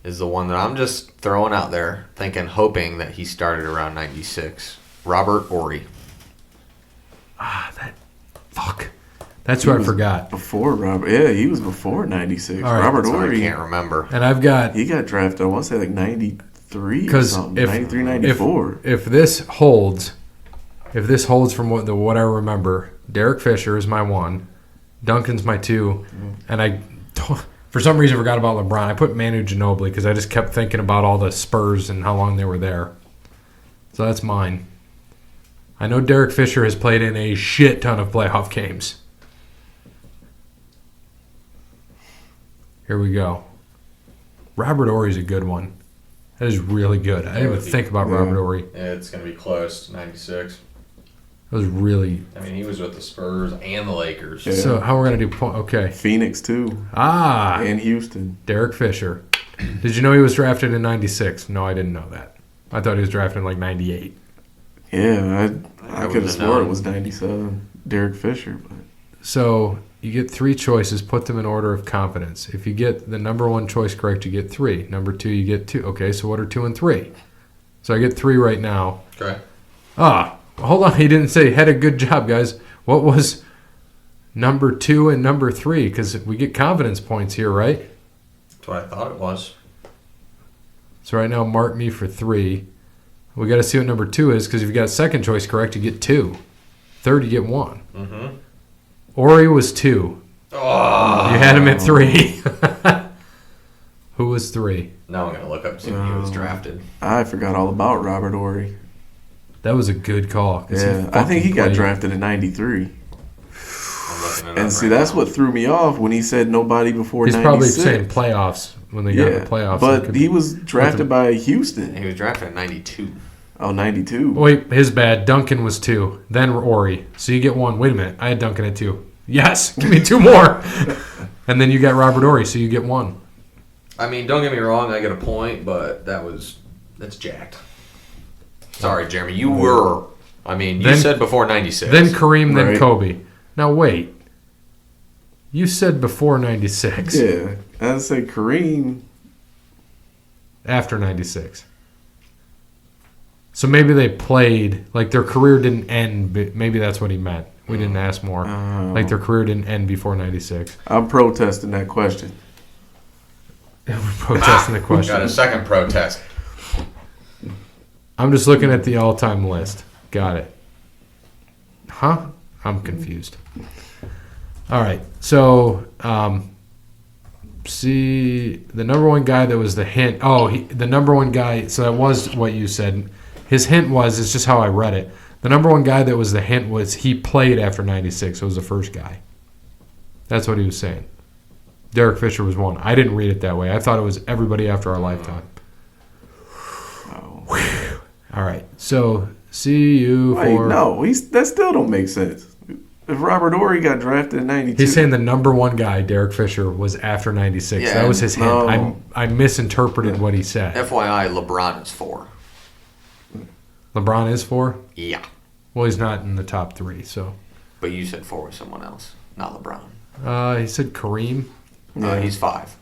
is the one that I'm just throwing out there, hoping that he started around 96. Robert Horry. Fuck. That's what I forgot. Before Robert. Yeah, he was before 96. All right, Robert That's what I Horry. can't remember. And I've got... He got drafted, I want to say like 93 or Because something. 93, 94. if this holds from what I remember, Derek Fisher is my 1, Duncan's my 2, and I for some reason forgot about LeBron. I put Manu Ginobili because I just kept thinking about all the Spurs and how long they were there. So that's mine. I know Derek Fisher has played in a shit ton of playoff games. Here we go. Robert Horry's a good one. That is really good. I didn't even think about Robert Horry. Yeah, it's going to be close. 96. That was really... I mean, he was with the Spurs and the Lakers. Yeah. So how we're going to do... Okay. Phoenix, too. And Houston. Derek Fisher. Did you know he was drafted in 96? No, I didn't know that. I thought he was drafted in like 98. Yeah, I could have would've swore known. it was 97. Derek Fisher. But So you get 3 choices. Put them in order of confidence. If you get the number 1 choice correct, you get 3. Number 2, you get 2. Okay, so what are 2 and 3? So I get 3 right now. Okay. Hold on. He didn't say had a good job, guys. What was number 2 and number 3? Because we get confidence points here, right? That's what I thought it was. So right now, mark me for 3. We got to see what number 2 is because if you got second choice correct, you get 2. Third, you get 1. Mm-hmm. Ori was 2. Oh. You had him at 3. Who was 3? Now I'm going to look up to see when he was drafted. I forgot all about Robert Horry. That was a good call. 'cause Yeah, I think he got played. drafted in 93. I'm looking it And up see, right that's now. what threw me off when he said nobody before He's 96. probably saying playoffs when they got in Yeah, the playoffs. but he was drafted by Houston. He was drafted in 92. Oh, 92. Wait, his bad. Duncan was 2. Then Ori. So you get 1. Wait a minute. I had Duncan at 2. Yes. Give me 2 more. And then you got Robert Ori, so you get 1. I mean, don't get me wrong, I get a point, but that's jacked. Sorry, Jeremy. You were. I mean, you said before 96. Then Kareem, then Right. Kobe. Now wait. You said before 96. Yeah, I'd say Kareem. After 96. So maybe they played, like their career didn't end, but maybe that's what he meant. We didn't ask more. Like their career didn't end before 96. I'm protesting that question. We're protesting the Got a question. second protest. I'm just looking at the all-time list. Got it. Huh? I'm confused. All right. So, see, the number 1 guy that was the hint. Oh, the number 1 guy. So that was what you said. His hint was, it's just how I read it. The number 1 guy that was the hint was he played after 96. It was the first guy. That's what he was saying. Derek Fisher was 1. I didn't read it that way. I thought it was everybody after our lifetime. Oh. All right. So, see you Wait, for... no, that still don't make sense. If Robert Horry got drafted in 92. He's saying the number 1 guy, Derek Fisher, was after 96. Yeah, that was his hint. no. I misinterpreted what he said. FYI, LeBron is 4. LeBron is 4? Yeah. Well, he's not in the top 3, so... But you said 4 with someone else, not LeBron. He said Kareem, He's 5.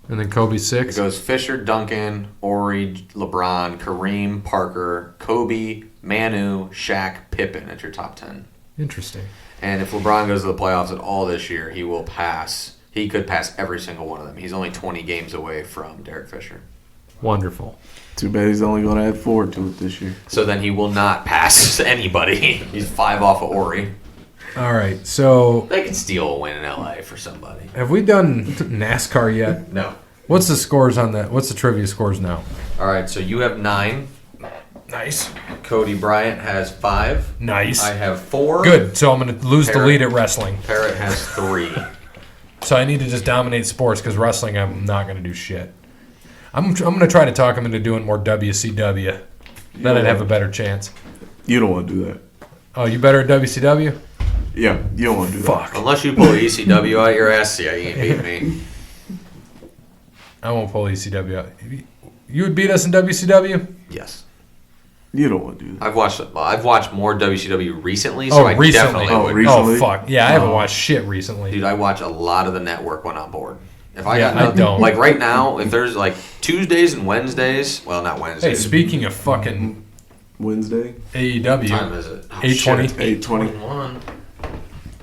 and then Kobe It 6. goes Fisher, Duncan, Horry, LeBron, Kareem, Parker, Kobe, Manu, Shaq, Pippen at your top 10. Interesting. And if LeBron goes to the playoffs at all this year, he will pass. He could pass every single one of them. He's only 20 games away from Derek Fisher. Wonderful. Too bad he's only going to add 4 to it this year. So then he will not pass anybody. He's 5 off of Horry. All right, so They could steal a win in LA for somebody. have we done NASCAR yet? No. What's the scores on that? What's the trivia scores now? All right, so you have 9. Nice. Cody Bryant has 5. Nice. I have 4. Good. So I'm going to lose the Parrot. lead at wrestling. Parrot has 3. So I need to just dominate sports because wrestling, I'm not going to do shit. I'm going to try to talk him into doing more WCW. Then I'd have a better chance. You don't want to do that. Oh, you better at WCW? Yeah, you don't want to do Fuck. Unless you pull ECW out your ass, yeah, you ain't beating me. I won't pull ECW out. You would beat us in WCW? Yes. You don't want to do that. I've watched more WCW recently, so I recently. definitely would. recently? Oh, fuck. Yeah, I haven't watched shit recently. Dude, I watch a lot of the network when I'm bored. If I Yeah, got I nothing, don't. like right now, if there's like Tuesdays and Wednesdays, well, not Hey, Wednesdays. speaking of fucking Wednesday, What time AEW, is it? Oh, 8:20. shit, it's 8:20. 8:21.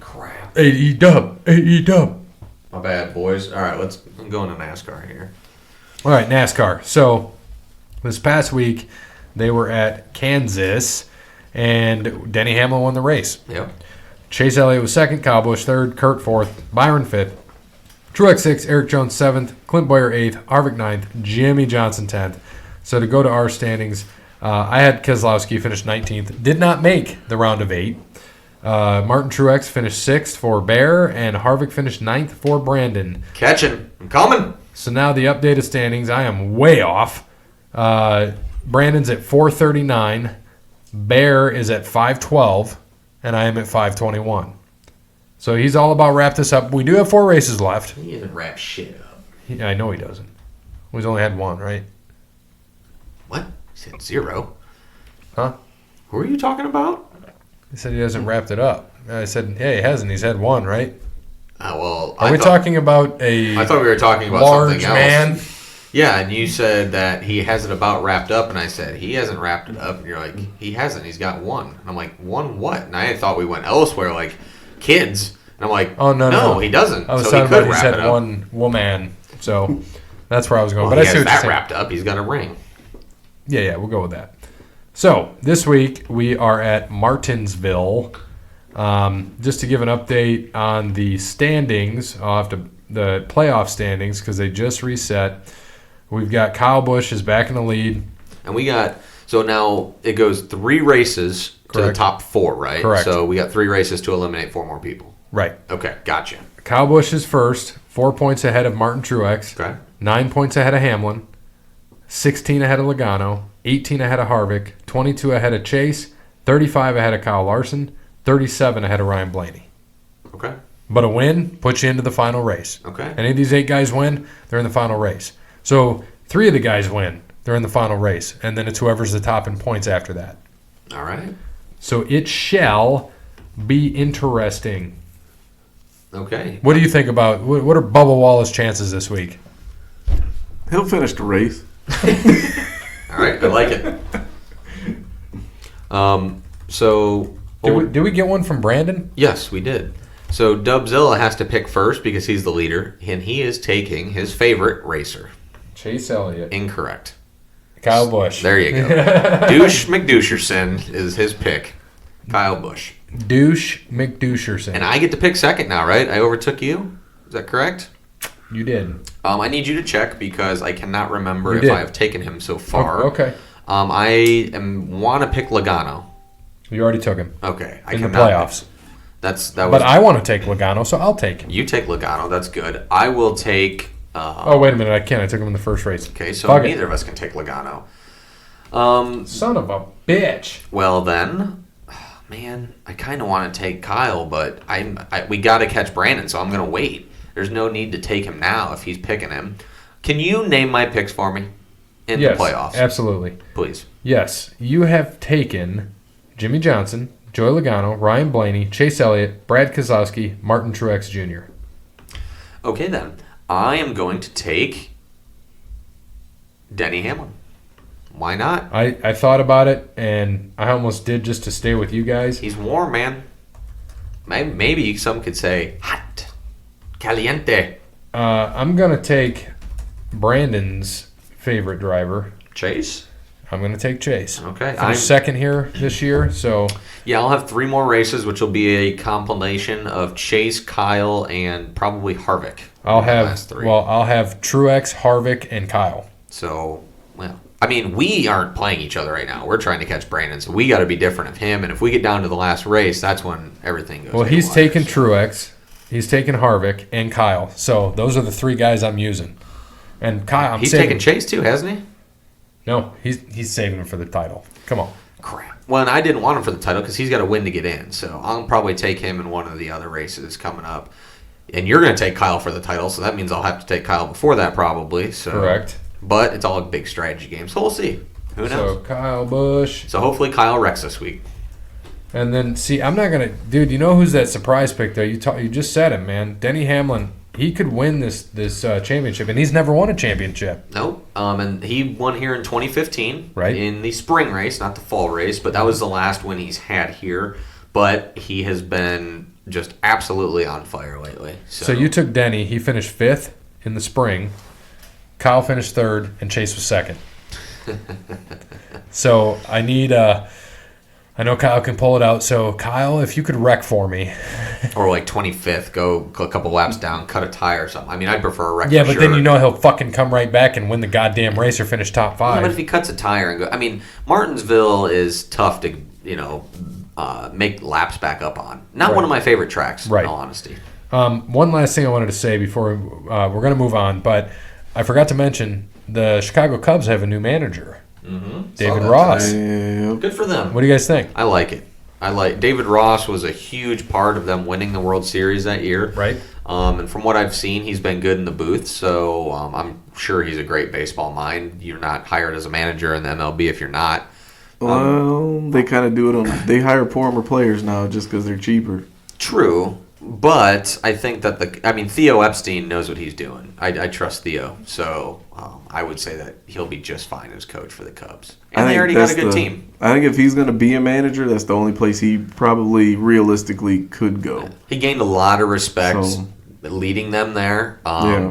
Crap. AEW. My bad, boys. All right, I'm going to NASCAR here. All right, NASCAR. So this past week, they were at Kansas, and Denny Hamlin won the race. Yep. Chase Elliott was second, Kyle Busch third, Kurt fourth, Byron fifth, Truex sixth, Eric Jones seventh, Clint Boyer eighth, Harvick ninth, Jimmy Johnson 10th. So to go to our standings, I had Keselowski finish 19th, did not make the round of 8. Martin Truex finished 6th for Bear, and Harvick finished 9th for Brandon. Catching. I'm coming. So now the updated standings, I am way off. Brandon's at 439, Bear is at 512, and I am at 521. So he's all about wrap this up. We do have 4 races left. He doesn't wrap shit up. I know he doesn't. He's only had 1, right? What? He said 0. Huh? Who are you talking about? He said he hasn't wrapped it up. I said, yeah, he hasn't. He's had 1, right? Well, Are we talking about a I thought we were talking about large something else. man? Yeah, and you said that he has it about wrapped up, and I said he hasn't wrapped it up. And you're like, he hasn't. He's got 1. And I'm like, 1 what? And I thought we went elsewhere, like kids. And I'm like, Oh, no. he doesn't. I was so talking he could about he's wrap had it up. 1 woman. So that's where I was going. Well, but he I see has what you're that saying. wrapped up. He's got a ring. Yeah, we'll go with that. So this week we are at Martinsville. Just to give an update on the standings, I'll have to the playoff standings because they just reset. We've got Kyle Busch is back in the lead. And we got, so now it goes 3 races to the Correct. top 4, right? Correct. So we got 3 races to eliminate 4 more people. Right. Okay, gotcha. Kyle Busch is first, 4 points ahead of Martin Truex, Okay. 9 points ahead of Hamlin, 16 ahead of Logano, 18 ahead of Harvick, 22 ahead of Chase, 35 ahead of Kyle Larson, 37 ahead of Ryan Blaney. Okay. But a win puts you into the final race. Okay. Any of these 8 guys win, they're in the final race. So 3 of the guys win, they're in the final race. And then it's whoever's the top in points after that. All right. So it shall be interesting. Okay. What do you think about, what are Bubba Wallace's chances this week? He'll finish the race. All right, I like it. So Did we get one from Brandon? yes, we did. So Dubzilla has to pick first because he's the leader, and he is taking his favorite racer. Chase Elliott. Incorrect. Kyle Busch. There you go. Douche McDoucherson is his pick. Kyle Busch. Douche McDoucherson. And I get to pick second now, right? I overtook you. Is that correct? You did. I need you to check because I cannot remember You if did. I have taken him so far. Okay. I want to pick Logano. You already took him Okay, I in the cannot- playoffs. That was. But I want to take Logano, so I'll take him. You take Logano. That's good. I will take. Oh, wait a minute. I can't. I took him in the first race. Okay, so Fuck it. neither of us can take Logano. Son of a bitch. Well then, man, I kind of want to take Kyle, but we got to catch Brandon, so I'm gonna wait. There's no need to take him now if he's picking him. Can you name my picks for me in Yes, the playoffs, absolutely. please? Yes, you have taken Jimmy Johnson, Joey Logano, Ryan Blaney, Chase Elliott, Brad Keselowski, Martin Truex Jr. Okay then, I am going to take Denny Hamlin. Why not? I thought about it, and I almost did just to stay with you guys. He's warm, man. Maybe some could say hot, caliente. I'm going to take Brandon's favorite driver. Chase. I'm going to take Chase. Okay, I'm second here this year, so Yeah, I'll have 3 more races, which will be a compilation of Chase, Kyle, and probably Harvick. I'll The last 3. I'll have Truex, Harvick, and Kyle. So, well, I mean, we aren't playing each other right now. We're trying to catch Brandon, so we got to be different of him. And if we get down to the last race, that's when everything goes. Well, he's haywire. taken Truex, he's taken Harvick, and Kyle. So those are the 3 guys I'm using. And Kyle, He's taken Chase too, hasn't he? No, he's saving him for the title. Come on. Crap. Well, and I didn't want him for the title because he's got to win to get in. So I'll probably take him in one of the other races coming up. And you're going to take Kyle for the title, so that means I'll have to take Kyle before that probably. So. Correct. But it's all a big strategy game, so we'll see. Who knows? So Kyle Busch. So hopefully Kyle wrecks this week. And then, see, I'm not going to... Dude, you know who's that surprise pick, though? You just said him, man. Denny Hamlin. He could win this championship, and he's never won a championship. Nope. And he won here in 2015. Right. In the spring race, not the fall race, but that was the last win he's had here. But he has been just absolutely on fire lately. So you took Denny. He finished 5th in the spring. Kyle finished 3rd, and Chase was 2nd. So I need... I know Kyle can pull it out. So, Kyle, if you could wreck for me. Or like 25th, go a couple laps down, cut a tire or something. I mean, I'd prefer a wreck Yeah, for but sure. then you know he'll fucking come right back and win the goddamn race or finish top 5. Yeah, but if he cuts a tire and go... I mean, Martinsville is tough to, make laps back up on. Not one of my favorite tracks, Right. in all honesty. One last thing I wanted to say before we're going to move on, but I forgot to mention the Chicago Cubs have a new manager, David Ross. Good for them. What do you guys think? I like it. David Ross was a huge part of them winning the World Series that year. Right. And from what I've seen, he's been good in the booth, so I'm sure he's a great baseball mind. You're not hired as a manager in the MLB if you're not. Well, they kind of do it on. They hire former players now just because they're cheaper. True, but I think that Theo Epstein knows what he's doing. I trust Theo, so I would say that he'll be just fine as coach for the Cubs. And they already got a good team. I think if he's going to be a manager, that's the only place he probably realistically could go. He gained a lot of respect leading them there,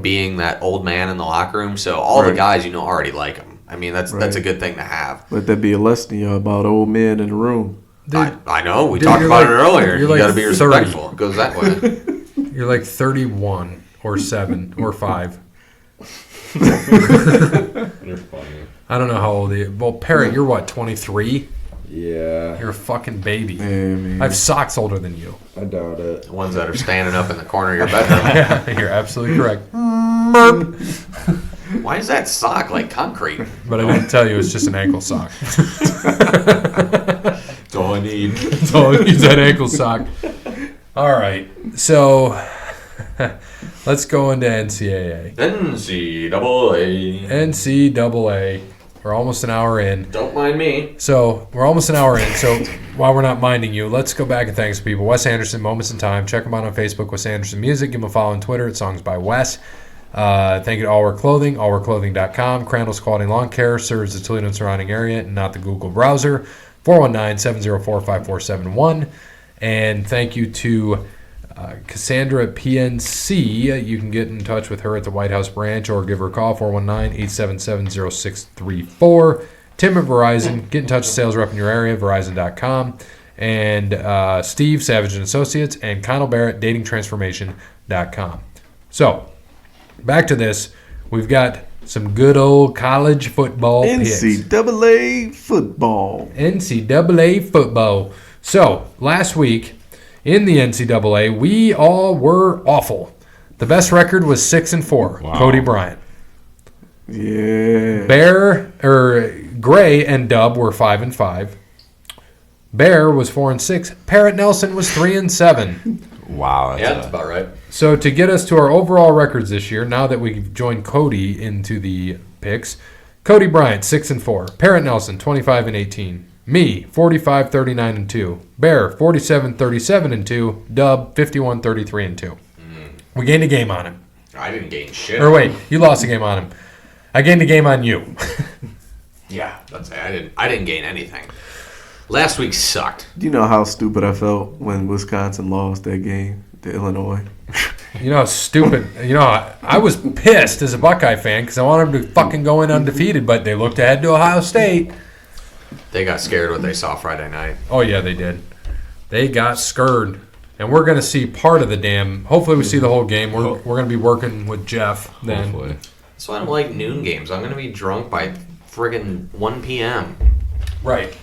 being that old man in the locker room. So all the guys already like him. I mean, that's a good thing to have. Let that be a lesson about old men in the room. I know. We talked about it earlier. You got to be respectful. It goes that way. You're like 31 or 7 or 5. You're funny. I don't know how old you are. Well, Parrot, you're what, 23? Yeah. You're a fucking baby. Yeah, man. I have socks older than you. I doubt it. The ones that are standing up in the corner of your bedroom. Yeah, you're absolutely correct. Why is that sock like concrete? But I didn't tell you it's just an ankle sock. That's all I need. So use that ankle sock. All right. So let's go into NCAA. NCAA. We're almost an hour in. Don't mind me. So we're almost an hour in. So while we're not minding you, let's go back and thank some people. Wes Anderson, Moments in Time. Check him out on Facebook, Wes Anderson Music. Give him a follow on Twitter at Songs by Wes. Thank you to All Wear Clothing, allwearclothing.com. Crandall's Quality Lawn Care serves the Toledo and surrounding area and not the Google browser. 419-704-5471. And thank you to Cassandra at PNC. You can get in touch with her at the White House branch or give her a call, 419-877-0634. Tim at Verizon. Get in touch with sales rep in your area, verizon.com. And Steve, Savage & Associates. And Connell Barrett, datingtransformation.com. So, back to this. We've got some good old college football picks. NCAA football. NCAA football. So, last week in the NCAA, we all were awful. The best record was 6-4. Wow. Cody Bryant. Yeah. Gray and Dub were 5-5. Bear was 4-6. Parrot Nelson was 3-7. Wow. That's about right. So to get us to our overall records this year, now that we've joined Cody into the picks, Cody Bryant 6-4, Parrot Nelson 25-18, me 45-39-2, Bear 47-37-2, Dub 51-33-2. We gained a game on him. I didn't gain shit. Or wait, you lost a game on him. I gained a game on you. Yeah, that's it. I didn't gain anything. Last week sucked. Do you know how stupid I felt when Wisconsin lost that game to Illinois? You know how stupid. You know, I was pissed as a Buckeye fan because I wanted them to fucking go in undefeated, but they looked ahead to Ohio State. They got scared when they saw Friday night. Oh, yeah, they did. They got scared. And we're going to see part of the damn. Hopefully, we see the whole game. We're going to be working with Jeff then. Hopefully. That's why I don't like noon games. I'm going to be drunk by friggin' 1 p.m. Right.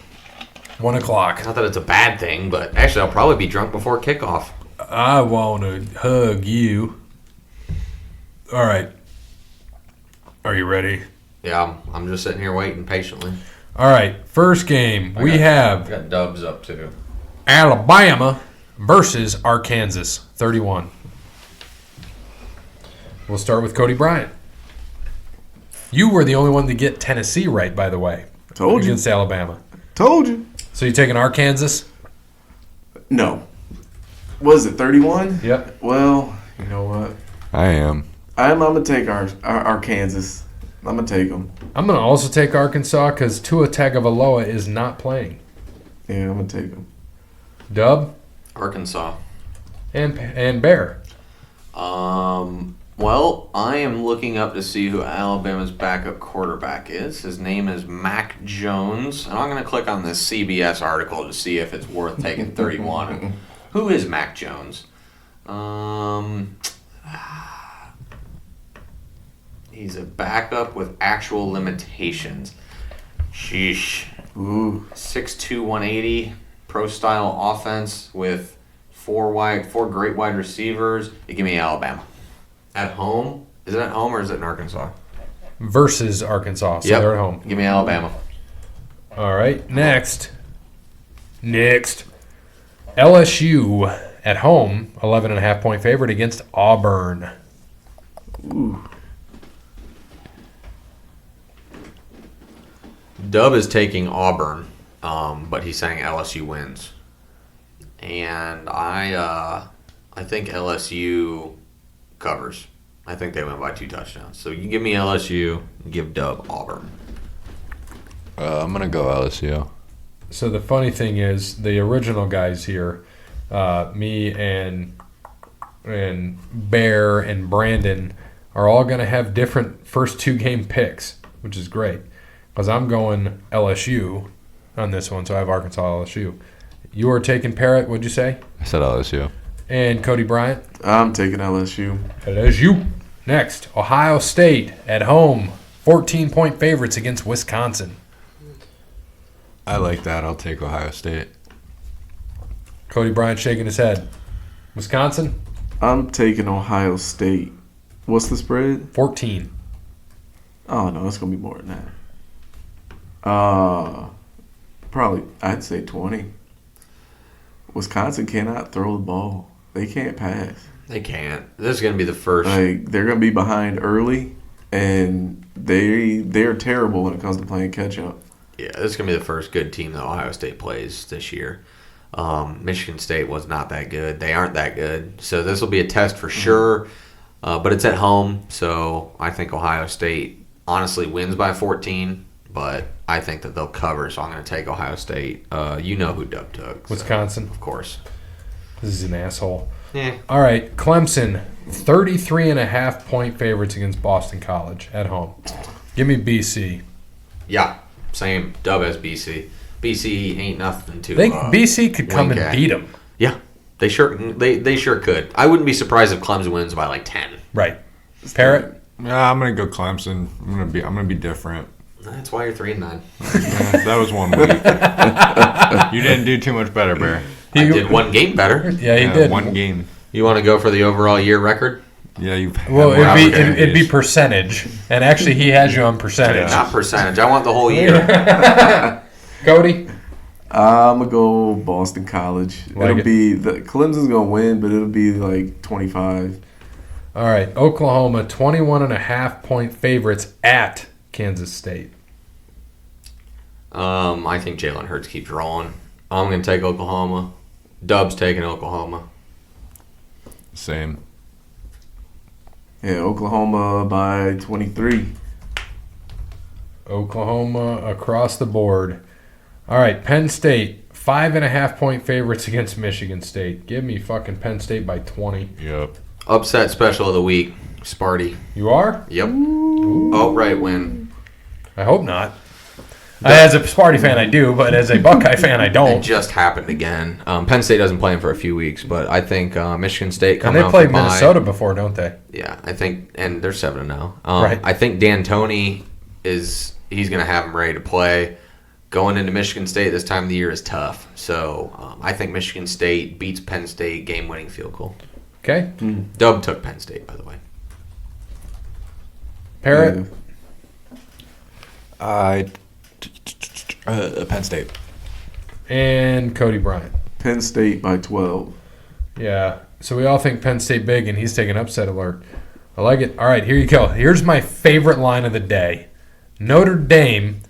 1 o'clock. Not that it's a bad thing, but actually I'll probably be drunk before kickoff. I want to hug you. All right. Are you ready? Yeah, I'm just sitting here waiting patiently. All right. First game. We I have got Dubs up too. Alabama versus Arkansas, 31. We'll start with Cody Bryant. You were the only one to get Tennessee right, by the way. Told you. against Alabama. Told you. So you taking Arkansas? No. Was it 31? Yep. Well, you know what? I am. I'm gonna take our Kansas. I'm gonna take them. I'm going to also take Arkansas because Tua Tagovailoa is not playing. Yeah, I'm gonna take them. Dub Arkansas. and Bear. Well, I am looking up to see who Alabama's backup quarterback is. His name is Mac Jones. And I'm going to click on this CBS article to see if it's worth taking 31. Who is Mac Jones? He's a backup with actual limitations. Sheesh. Ooh. 6'2", 180, pro-style offense with four great wide receivers. You give me Alabama. At home? Is it at home or is it in Arkansas? Versus Arkansas. So they're at home. Give me Alabama. All right. Next. LSU at home, 11.5-point favorite against Auburn. Ooh. Dub is taking Auburn, but he's saying LSU wins. And I think LSU covers. I think they win by 2 touchdowns. So you give me LSU, give Dub Auburn. I'm going to go LSU. So the funny thing is, the original guys here, me and Bear and Brandon, are all going to have different first 2 game picks, which is great. Because I'm going LSU on this one, so I have Arkansas LSU. You are taking Parrott, what'd you say? I said LSU. And Cody Bryant? I'm taking LSU. LSU. Next, Ohio State at home, 14-point favorites against Wisconsin. I like that. I'll take Ohio State. Cody Bryant shaking his head. Wisconsin? I'm taking Ohio State. What's the spread? 14. Oh, no, it's going to be more than that. Probably, I'd say 20. Wisconsin cannot throw the ball. They can't pass. They can't. This is going to be the first. Like, they're going to be behind early, and they're terrible when it comes to playing catch-up. Yeah, this is going to be the first good team that Ohio State plays this year. Michigan State was not that good. They aren't that good. So this will be a test for sure. But it's at home, so I think Ohio State honestly wins by 14. But I think that they'll cover, so I'm going to take Ohio State. You know who Dub took. So, Wisconsin. of course. This is an asshole. Yeah. All right, Clemson, 33.5-point favorites against Boston College at home. Give me BC. Yeah, same. Dub as BC. BC ain't nothing to. Think BC could come wink and at. beat them. Yeah, they sure could. I wouldn't be surprised if Clemson wins by like 10. Right. Parrott. Yeah, I'm gonna go Clemson. I'm gonna be different. That's why you're 3-9. Yeah, that was 1 week. You didn't do too much better, Bear. I did 1 game better. Yeah, he did. 1 game. You want to go for the overall year record? Yeah, you've. Well, had more it'd be opportunities. percentage, and actually, he has you on percentage. Not percentage. I want the whole year. Cody. I'm going to go Boston College. Like it. Clemson's going to win, but it'll be like 25. All right, Oklahoma, 21.5-point favorites at Kansas State. I think Jalen Hurts keeps rolling. I'm going to take Oklahoma. Dub's taking Oklahoma. Same. Yeah, Oklahoma by 23. Oklahoma across the board. All right, Penn State, 5.5-point favorites against Michigan State. Give me fucking Penn State by 20. Yep. Upset special of the week. Sparty. You are? Yep. Outright win. I hope not. As a Sparty fan, I do, but as a Buckeye fan, I It don't. just happened again. Penn State doesn't play him for a few weeks, but I think Michigan State And coming they off played the bye- Minnesota before, don't they? Yeah, I think, and they're 7-0. Right. I think D'Antoni he's going to have him ready to play. Going into Michigan State this time of the year is tough. So I think Michigan State beats Penn State game-winning field goal. Okay. Dub took Penn State, by the way. Parrott. Penn State. And Cody Bryant. Penn State by 12. Yeah. So we all think Penn State big, and he's taking upset alert. I like it. All right, here you go. Here's my favorite line of the day. Notre Dame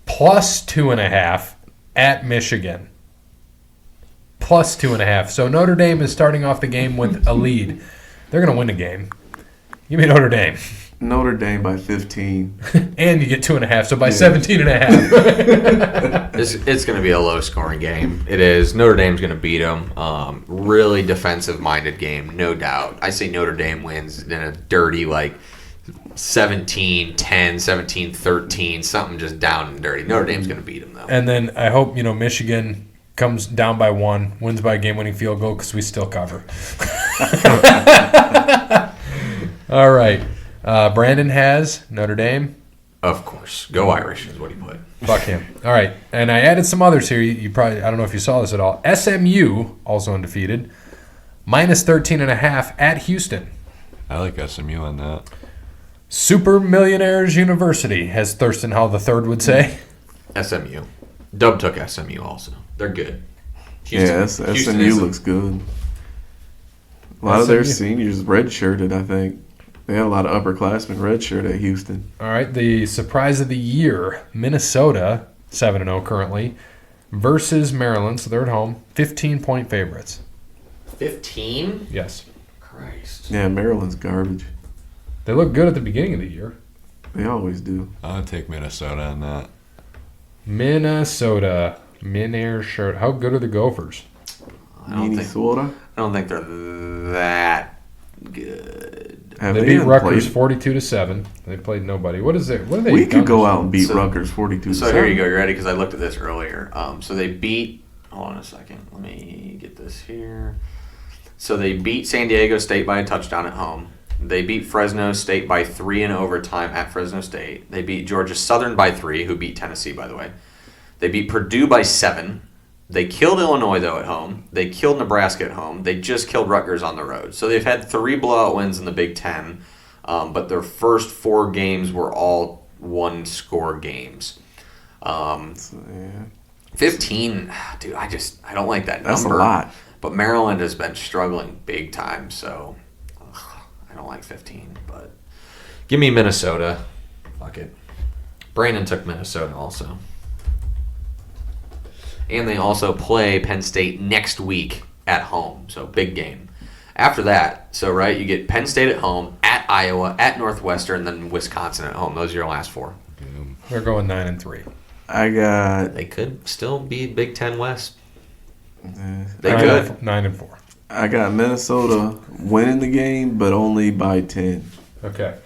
plus 2.5 at Michigan. Plus 2.5. So Notre Dame is starting off the game with a lead. They're going to win the game. Give me Notre Dame. Notre Dame by 15. And you get 2.5, so by 17.5. It's going to be a low-scoring game. It is. Notre Dame's going to beat them. Really defensive-minded game, no doubt. I say Notre Dame wins in a dirty, 17-10, 17-13, something just down and dirty. Notre Dame's going to beat them, though. And then I hope, Michigan comes down by 1, wins by a game-winning field goal because we still cover. All right. Brandon has Notre Dame. Of course. Go Irish is what he put. Fuck him. All right. And I added some others here. You probably, I don't know if you saw this at all. SMU, also undefeated, minus 13.5 at Houston. I like SMU on that. Super Millionaires University, as Thurston Hall III would say. SMU. Dub took SMU also. They're good. Houston SMU looks good. A lot of their seniors redshirted, I think. They had a lot of upperclassmen redshirt at Houston. All right, the surprise of the year, Minnesota, 7-0 currently, versus Maryland, so they're at home, 15-point favorites. 15? Yes. Christ. Yeah, Maryland's garbage. They look good at the beginning of the year. They always do. I'll take Minnesota on that. Minnesota, Minnesota. How good are the Gophers? I don't think they're that good. They beat Rutgers 42-7. They played nobody. What is it? What are they? We could go out and beat Rutgers 42-7. So here you go. You ready? Because I looked at this earlier. So they beat. Hold on a second. Let me get this here. So they beat San Diego State by a touchdown at home. They beat Fresno State by 3 in overtime at Fresno State. They beat Georgia Southern by 3, who beat Tennessee, by the way. They beat Purdue by 7. They killed Illinois, though, at home. They killed Nebraska at home. They just killed Rutgers on the road. So they've had 3 blowout wins in the Big Ten, but their first 4 games were all one-score games. 15, dude, I don't like that number. That's a lot. But Maryland has been struggling big time, so I don't like 15. But give me Minnesota. Fuck it. Brandon took Minnesota also. And they also play Penn State next week at home, so big game. After that, you get Penn State at home, at Iowa, at Northwestern, then Wisconsin at home. Those are your last 4. They're going 9-3. They could still be Big Ten West. They could 9-4. I got Minnesota winning the game, but only by 10. Okay,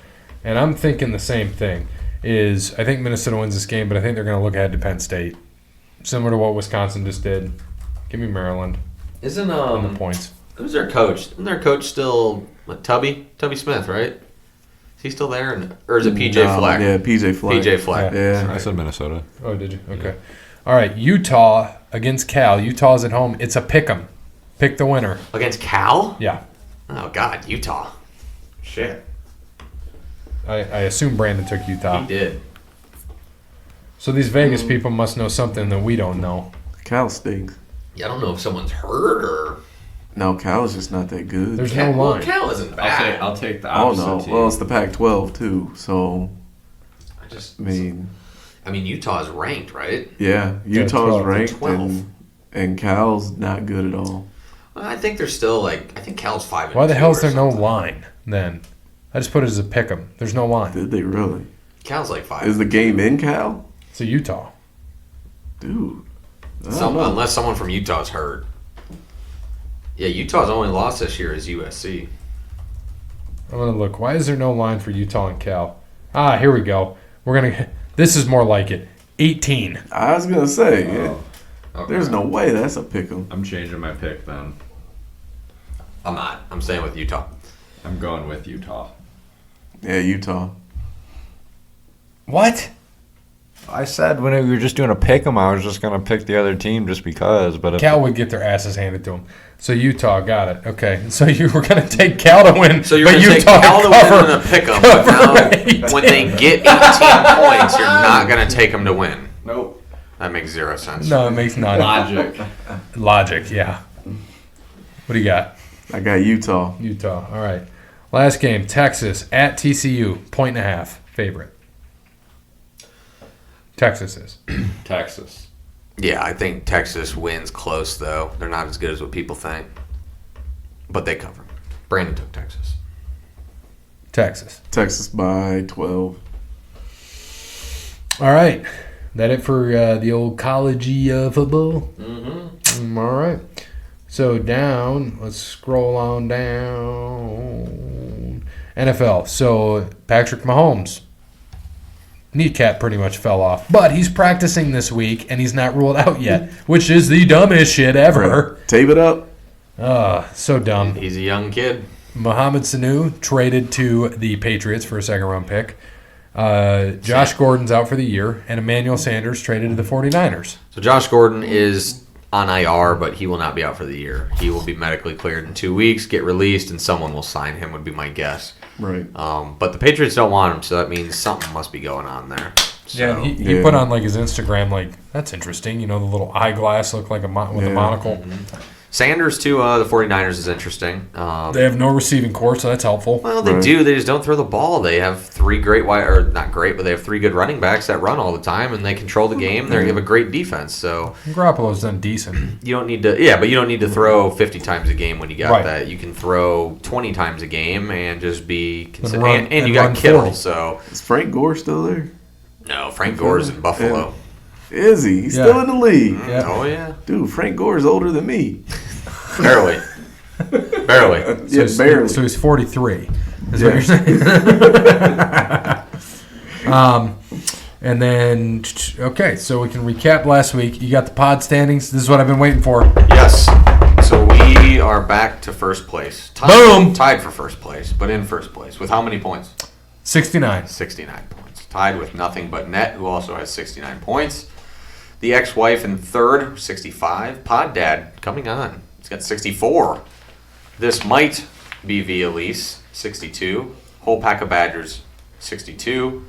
and I'm thinking the same thing. I think Minnesota wins this game, but I think they're going to look ahead to Penn State. Similar to what Wisconsin just did. Give me Maryland. Isn't the points? Who's their coach? Isn't their coach still Tubby Smith, right? Is he still there, or is it PJ Fleck? Yeah, PJ Fleck. PJ Fleck. Yeah. I said Minnesota. Oh, did you? Okay. All right, Utah against Cal. Utah's at home. It's a pick 'em. Pick the winner. Against Cal? Yeah. Oh God, Utah. Shit. I assume Brandon took Utah. He did. So these Vegas people must know something that we don't know. Cal stinks. Yeah, I don't know if someone's hurt or. No, Cal is just not that good. There's no line. Cal isn't bad. I'll take the opposite team. Well, it's the Pac-12 too, so. I mean, Utah's ranked, right? Yeah, Utah's ranked, 12. and Cal's not good at all. Well, I think they're still I think Cal's 5. Why the hell is there no line then? I just put it as a pick 'em. There's no line. Did they really? Cal's 5. Is the game in Cal? It's a Utah. Dude. I Unless someone from Utah's hurt. Yeah, Utah's only loss this year is USC. I'm gonna look. Why is there no line for Utah and Cal? Here we go. This is more like it. 18. I was gonna say, Okay. there's no way that's a pick 'em. I'm changing my pick then. I'm not. I'm staying with Utah. I'm going with Utah. Yeah, Utah. What? I said when we were just doing a pick 'em, I was just going to pick the other team just because. But if Cal would get their asses handed to them. So Utah got it. Okay. So you were going to take Cal to win. So you're but going to take Utah Cal to win cover. and a pick 'em, but now when they get 18 points, you're not going to take them to win. Nope. That makes 0 sense. No, it makes none. Logic, yeah. What do you got? I got Utah. Utah. All right. Last game, Texas at TCU, 1.5 favorite. Texas is. Texas. Yeah, I think Texas wins close, though. They're not as good as what people think. But they cover. Brandon took Texas. Texas. Texas by 12. All right. That it for the old collegey football? Mm-hmm. All right. So down, let's scroll on down. NFL. So Patrick Mahomes. Kneecap pretty much fell off. But he's practicing this week, and he's not ruled out yet, which is the dumbest shit ever. Tape it up. So dumb. He's a young kid. Mohamed Sanu traded to the Patriots for a second-round pick. Josh Gordon's out for the year, and Emmanuel Sanders traded to the 49ers. So Josh Gordon is on IR, but he will not be out for the year. He will be medically cleared in 2 weeks, get released, and someone will sign him, would be my guess. Right. But the Patriots don't want him, so that means something must be going on there. So, Yeah, he put on like his Instagram, like, that's interesting. You know, the little eyeglass looked like with a monocle. Mm-hmm. Sanders to the 49ers is interesting. They have no receiving core, so that's helpful. Well, they do. They just don't throw the ball. They have three great not great, but they have three good running backs that run all the time, and they control the game. They have a great defense. So Garoppolo's done decent. you don't need to, but you don't need to throw 50 times a game when you got Right. that. You can throw 20 times a game and just be consistent. run- And you run got Kittle. 40. So Is Frank Gore still there? no, Frank Gore's in Buffalo. Is he? He's Yeah. still in the league. Yeah. Oh yeah, Dude, Frank Gore is older than me. barely. Yeah, barely. So he's 43. Is Yeah. what you're saying? And then, okay, so we can recap last week. You got the pod standings. This is what I've been waiting for. Yes. So we are back to first place. Boom! Tied for first place, but in first place. With how many points? 69. 69 points. Tied with nothing but Net, who also has 69 points. The ex-wife in third, 65. Pod Dad coming on. He's got 64. This might be via lease, 62. Whole Pack of Badgers, 62.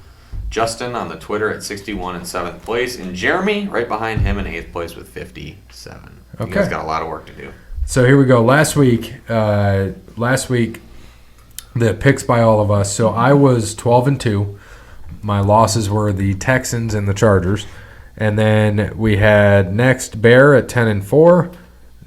Justin on the Twitter at 61 in 7th place. And Jeremy right behind him in 8th place with 57. You Okay. guys got a lot of work to do. So here we go. Last week, the picks by all of us. So I was 12-2. My losses were the Texans and the Chargers. And then we had next Bear at 10-4.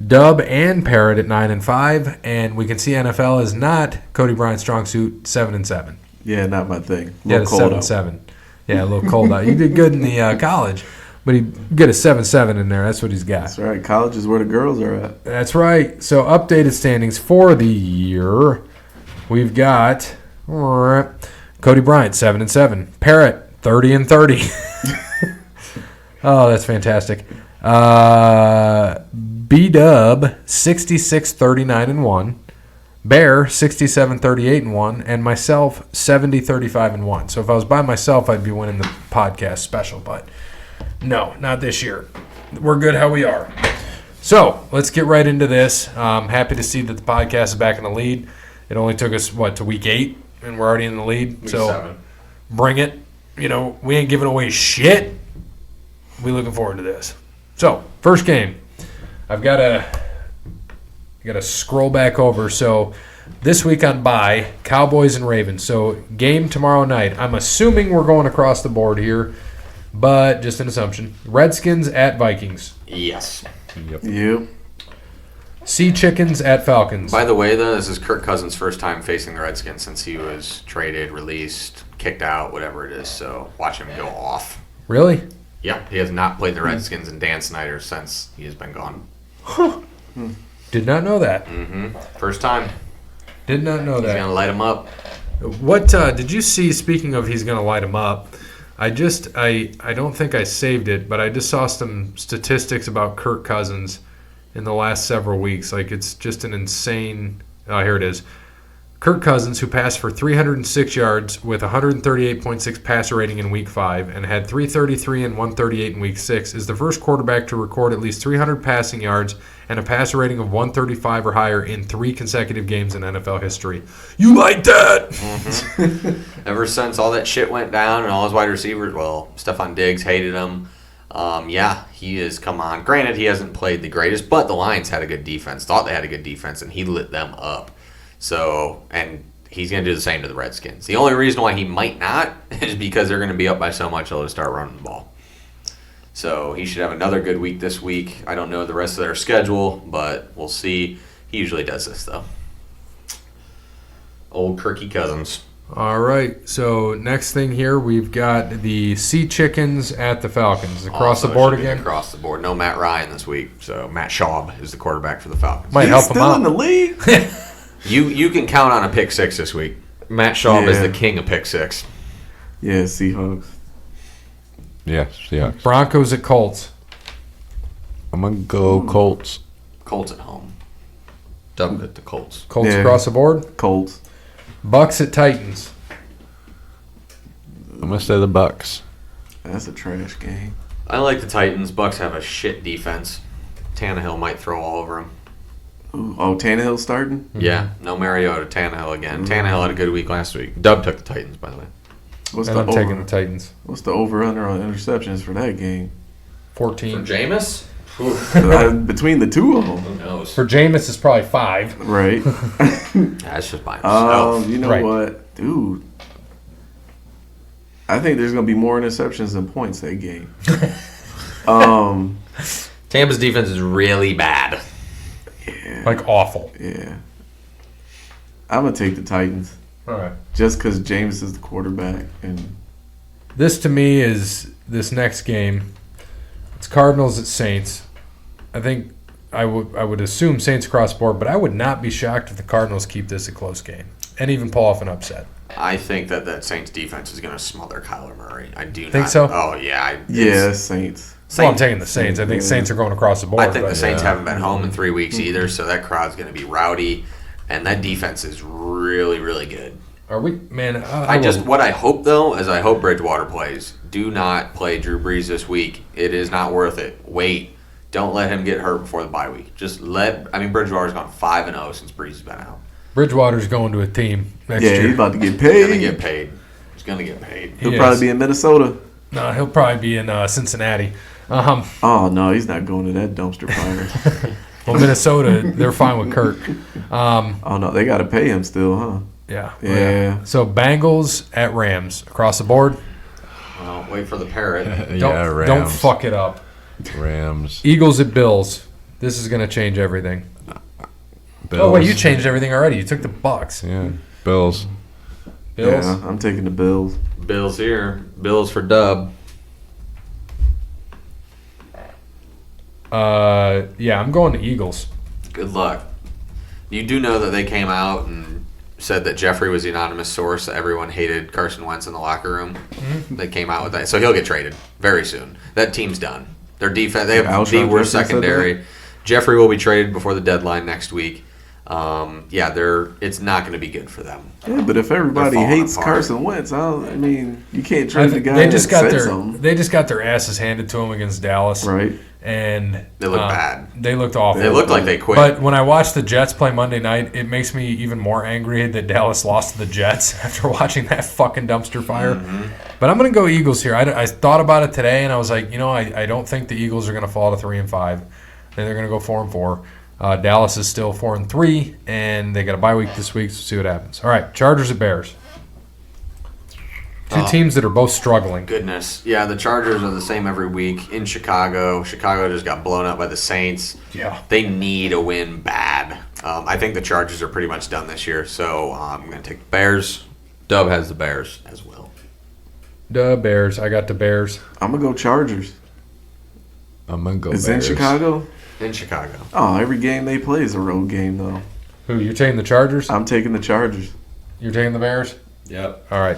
Dub and Parrot at 9-5, and we can see NFL is not Cody Bryant's strong suit. 7-7. Yeah, not my thing. Yeah, 7-7. Yeah, a little cold out. You did good in the college, but he get a 7-7 in there. That's what he's got. That's right. College is where the girls are at. That's right. So updated standings for the year. We've got Cody Bryant 7-7, Parrot 30-30. Oh, that's fantastic. B-Dub 66-39-1, Bear 67-38-1, and myself 70-35-1. So if I was by myself, I'd be winning the podcast special, but no, not this year. We're good how we are. So let's get right into this. I'm happy to see that the podcast is back in the lead. It only took us to week 8, and we're already in the lead. Week so 7. Bring it. You know, we ain't giving away shit. We looking forward to this. So first game. I've got to scroll back over. So this week on bye, Cowboys and Ravens. So game tomorrow night. I'm assuming we're going across the board here, but just an assumption. Redskins at Vikings. Yes. Yep. Sea Chickens at Falcons. By the way, though, this is Kirk Cousins' first time facing the Redskins since he was traded, released, kicked out, whatever it is. So watch him go off. Really? Yeah, he has not played the Redskins and Dan Snyder since he has been gone. Did not know that. Mm-hmm. First time. Did not know He's that. going to light him up. What did you see? Speaking of, he's going to light him up. I don't think I saved it, but I just saw some statistics about Kirk Cousins in the last several weeks. Like, it's just an insane. Oh, here it is. Kirk Cousins, who passed for 306 yards with 138.6 passer rating in Week 5 and had 333 and 138 in Week 6, is the first quarterback to record at least 300 passing yards and a passer rating of 135 or higher in 3 consecutive games in NFL history. You like that? Mm-hmm. Ever since all that shit went down and all his wide receivers, Stephon Diggs hated him. He has come on. Granted, he hasn't played the greatest, but the Lions had a good defense. Thought they had a good defense, and he lit them up. So, and he's going to do the same to the Redskins. The only reason why he might not is because they're going to be up by so much they'll just start running the ball. So he should have another good week this week. I don't know the rest of their schedule, but we'll see. He usually does this, though. Old Kirky Cousins. All right. So next thing here, we've got the Sea Chickens at the Falcons. Across Also, the board should be again. Across the board. No Matt Ryan this week. So Matt Schaub is the quarterback for the Falcons. Might He's help him still out. in the league. You can count on a pick six this week. Matt Schaub is Yeah. the king of pick six. Yeah, Seahawks. Yes, yeah. Broncos at Colts. I'm gonna go Colts. Colts at home. Dub at the Colts. Colts Yeah. across the board. Colts. Bucks at Titans. I'm gonna say the Bucks. That's a trash game. I like the Titans. Bucks have a shit defense. Tannehill might throw all over him. Ooh, oh, Tannehill starting? Yeah, no Mariota. Tannehill again. Tannehill had a good week last week. Dub took the Titans, by the way. What's And the I'm over? taking the Titans. What's the over/under on interceptions for that game? 14. Jameis? Between the two of them, Who knows? For Jameis, it's probably 5. right? That's just by himself. You know Right. what, dude? I think there's gonna be more interceptions than points that game. Tampa's defense is really bad. Yeah, Like awful. yeah. I'm gonna take the Titans All right. just because James is the quarterback, and This to me is this next game. It's Cardinals at Saints. I think I would assume Saints across the board, but I would not be shocked if the Cardinals keep this a close game and even pull off an upset. I think that Saints defense is going to smother Kyler Murray. I do Think not. so? Oh, yeah. yeah, Saints. Well, I'm taking the Saints. I think Yeah. Saints are going across the board. I think the but- Saints haven't been home in 3 weeks either, so that crowd's going to be rowdy. And that defense is really, really good. Are we, man? What I hope though is I hope Bridgewater plays. Do not play Drew Brees this week. It is not worth it. Wait, don't let him get hurt before the bye week. Bridgewater's gone 5-0 since Brees has been out. Bridgewater's going to a team next Yeah, year. he's about to get He's gonna paid. get paid. He's gonna get paid. He'll He probably is. be in Minnesota. No, he'll probably be in Cincinnati. Oh no, he's not going to that dumpster fire. Well, Minnesota, they're fine with Kirk. Oh no, they got to pay him still, huh? Yeah. Yeah. So Bengals at Rams across the board. Well, wait for the parrot. Don't, don't fuck it up. Rams. Eagles at Bills. This is going to change everything. Bills. Oh wait, you changed everything already. You took the Bucks. Yeah. Bills. Bills. Yeah, I'm taking the Bills. Bills here. Bills for Dub. Yeah, I'm going to Eagles. Good luck. You do know that they came out and said that Jeffrey was the anonymous source. That everyone hated Carson Wentz in the locker room. Mm-hmm. They came out with that, so he'll get traded very soon. That team's done. Their defense, they have Alshon the worst Jeffrey said secondary. Jeffrey will be traded before the deadline next week. It's not going to be good for them. Yeah, but if everybody They're falling hates apart. Carson Wentz, you can't I trade the think guy they just that got said their something. they just got their asses handed to them against Dallas, Right. and They look bad. They looked awful. They looked like they quit. But when I watched the Jets play Monday night, it makes me even more angry that Dallas lost to the Jets after watching that fucking dumpster fire. Mm-hmm. But I'm going to go Eagles here. I thought about it today, and I was like, I don't think the Eagles are going to fall to 3-5. I think they're going to go 4-4. Dallas is still 4-3, and they got a bye week this week, so see what happens. All right, Chargers at Bears. Two teams that are both struggling. Goodness. Yeah, the Chargers are the same every week in Chicago. Chicago just got blown up by the Saints. Yeah. They need a win bad. I think the Chargers are pretty much done this year, so I'm going to take the Bears. Dub has the Bears as well. The Bears. I got the Bears. I'm gonna go Chargers. I'm gonna go It's Bears. in Chicago. In Chicago. Oh, every game they play is a road game though. Who, you're taking the Chargers? I'm taking the Chargers. You're taking the Bears? Yep. All right.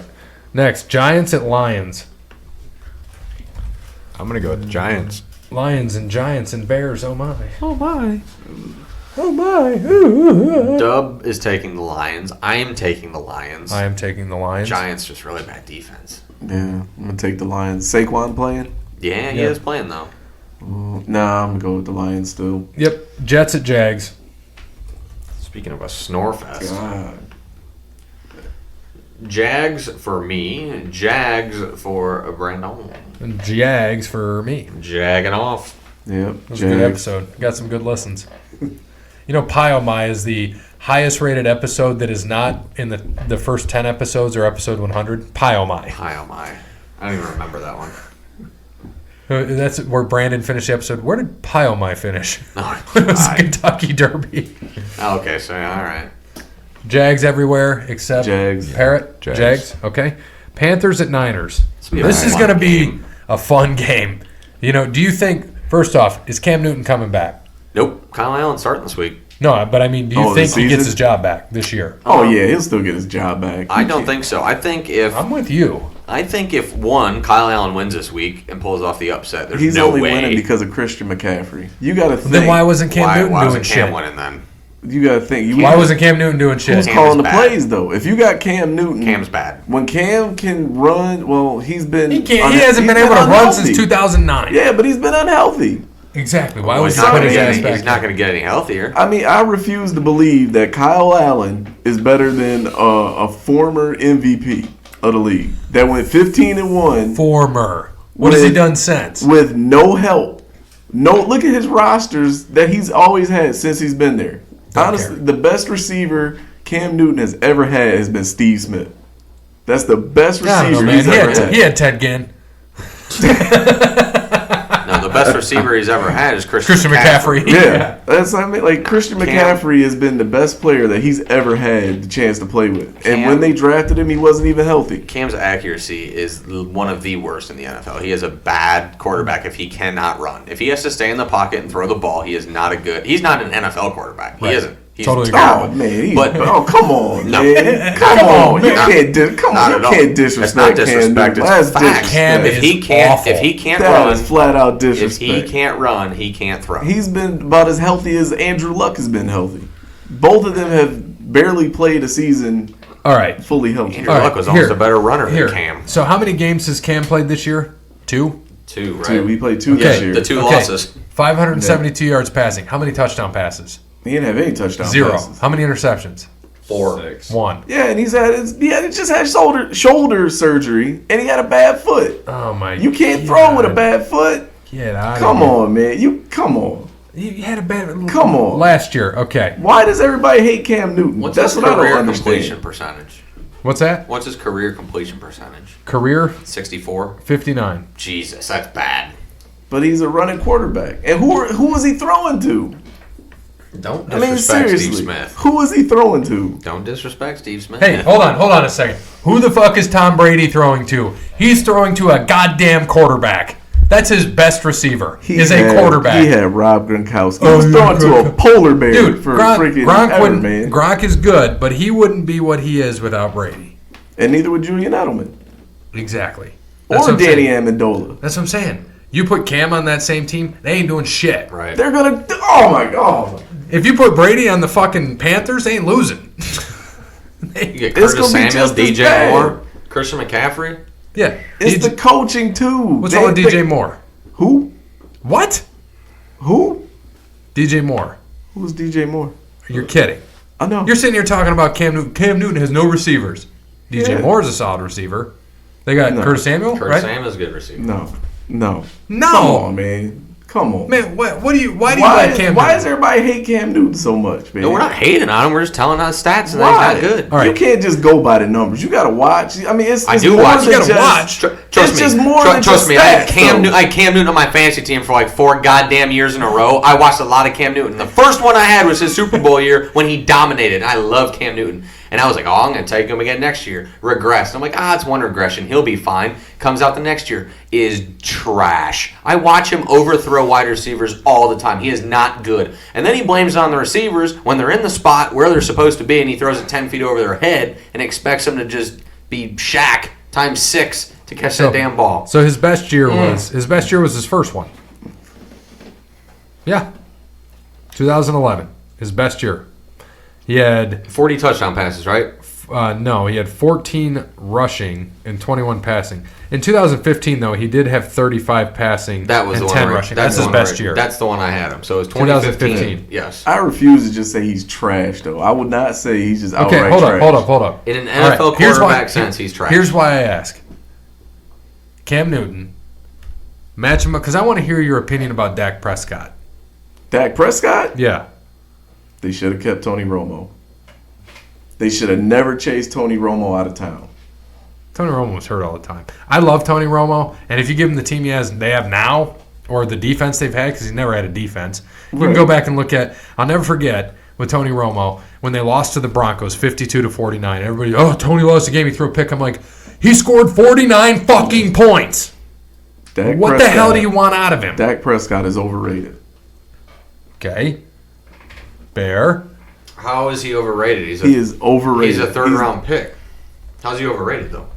Next, Giants at Lions. I'm gonna go with the Giants. Lions and Giants and Bears. Oh my. Oh my. Oh my. Dub is taking the Lions. I am taking the Lions. I am taking the Lions. Giants just really bad defense. Yeah, I'm gonna take the Lions. Saquon playing? Yeah, he Yeah. is playing though. Nah, I'm gonna go with the Lions still. Yep. Jets at Jags. Speaking of a snore fest. God. Jags for me. Jags for Brandon. And Jags for me. Jagging off. Yep. It was a good episode. Got some good listens. Pie My is the highest rated episode that is not in the first 10 episodes or episode 100. Pie My. Hi, oh my. I don't even remember that one. That's where Brandon finished the episode. Where did Pyomai finish? Oh, It was God. Kentucky Derby. Okay, so all right. Jags everywhere except Jags. Parrot. Jags. Jags. Okay. Panthers at Niners. gonna be a This is fun going to be game. a fun game. Do you think, first off, is Cam Newton coming back? Nope. Kyle Allen starting this week. No, but I mean, do you Oh, the think he gets season? his job back this year? Oh yeah, he'll still get his job back. I don't think so. I think if I'm with you. one, Kyle Allen wins this week and pulls off the upset, there's He's no only way. winning because of Christian McCaffrey. You got to think. Then why wasn't Cam why Newton doing wasn't Cam shit? winning then? You got to think. Why wasn't Cam Newton doing shit? Who's Cam calling is the bad. plays though? If you got Cam Newton, Cam's bad. When Cam can run, well, he's been. He hasn't been able to run since 2009. Yeah, but he's been unhealthy. Exactly. Why Well, was he's he not put gonna his get ass any- back? he's not going to get any healthier. I mean, I refuse to believe that Kyle Allen is better than a former MVP of the league that went 15-1 Former. What has he done since? with no help. No, look at his rosters that he's always had since he's been there. Don't Honestly, care. the best receiver Cam Newton has ever had has been Steve Smith. That's the best I don't know, receiver man. he's ever had. He had Ted Ginn. No, the best receiver he's ever had is Christian McCaffrey. Yeah, that's what I mean. Like Christian Cam- McCaffrey has been the best player that he's ever had the chance to play with. And Cam- when they drafted him, he wasn't even healthy. Cam's accuracy is one of the worst in the NFL. He is a bad quarterback if he cannot run. If he has to stay in the pocket and throw the ball, he's not an NFL quarterback. He Right. isn't. He's Totally agree. terrible. Oh man, But- come on, No. man, come on, you Not- can't, come not on, at you all. can't That's disrespect not disrespect, Cam. it's That's facts. disrespect. Cam If is he can't, awful. if he can't That run, is flat out if disrespect. he can't run, he can't throw. He's been about as healthy as Andrew Luck has been healthy. Both of them have barely played a season All right. fully healthy. Andrew All right, Luck was almost here. a better runner Here. than Cam. So how many games has Cam played this year? 2? Two, right? Dude, we played two this Okay, year. The two Okay. losses. 572 yards passing. How many touchdown passes? He didn't have any touchdown 0. passes. How many interceptions? 4. 6. 1. Yeah, and he just had shoulder surgery, and he had a bad foot. Oh my! You can't throw with a bad foot. Get out! Come on, man. Come on. You had a bad. Come on. Last year, okay. Why does everybody hate Cam Newton? What's That's his what I career don't completion understand. percentage? What's that? What's his career completion percentage? Career 64. 59. Jesus, that's bad. But he's a running quarterback, and who was he throwing to? Don't I mean, disrespect seriously, Steve Smith. who was he throwing to? Don't disrespect Steve Smith. Hey, hold on a second. Who the fuck is Tom Brady throwing to? He's throwing to a goddamn quarterback. That's his best receiver. Is a quarterback. He had Rob Gronkowski. He Oh, was throwing to a polar bear Dude, for Gronk, freaking Gronk, ever, wouldn't- man. Gronk is good, but he wouldn't be what he is without Brady. And neither would Julian Edelman Exactly. or what I'm Danny saying. Amendola. That's what I'm saying. You put Cam on that same team, they ain't doing shit. Right. They're gonna. Oh my god. If you put Brady on the fucking Panthers, they ain't losing. You get It's Curtis gonna be Samuel, just as DJ bad. Moore, Christian McCaffrey. Yeah. It's DJ the coaching too. What's wrong with DJ Moore? Who? What? Who? DJ Moore. Who's DJ Moore? You're kidding. I know. You're sitting here talking about Cam Newton. Cam Newton has no receivers. DJ Yeah. Moore is a solid receiver. They got No. Curtis Samuel, Curtis right? Samuel's a good receiver. No. No. Come on, man. Come on. Man, why do you like Cam why Newton? does everybody hate Cam Newton so much, man? No, we're not hating on him. We're just telling us stats and Why? that he's not good. All right. You can't just go by the numbers. You gotta watch. I mean, it's I it's do more watch. than You gotta just- watch. Trust it's me. just more than Trust just me. I had stats, though. Cam Newton on my fantasy team for like 4 goddamn years in a row. I watched a lot of Cam Newton. The first one I had was his Super Bowl year when he dominated. I love Cam Newton. And I was like, oh, I'm going to take him again next year. Regressed. I'm like, it's one regression. He'll be fine. Comes out the next year. Is trash. I watch him overthrow wide receivers all the time. He is not good. And then he blames it on the receivers when they're in the spot where they're supposed to be and he throws it 10 feet over their head and expects them to just be Shaq times 6 to catch that damn ball. So his best year was his first one. Yeah. 2011. His best year. He had 40 touchdown passes, right? no, he had 14 rushing and 21 passing. In 2015, though, he did have 35 passing That was and the 10 one. Right? rushing. That's the his one best right. year. That's the one I had him. So it was 2015. 2015. Yes. I refuse to just say he's trash, though. I would not say he's just Okay, outright hold trash. up. In an All right, NFL here's why- quarterback sense, he's trash. Here's why I ask. Cam Newton, match him up, because I want to hear your opinion about Dak Prescott. Dak Prescott? Yeah. They should have kept Tony Romo. They should have never chased Tony Romo out of town. Tony Romo was hurt all the time. I love Tony Romo, and if you give him the team they have now, or the defense they've had, because he's never had a defense, you can go back and look at. I'll never forget with Tony Romo when they lost to the Broncos, 52-49. Everybody, Tony lost the game. He threw a pick. I'm like, he scored 49 fucking points. What the hell do you want out of him? Dak Prescott is overrated. Okay. Bear. How is he overrated? He is overrated. He's a third-round pick. How's he overrated, though?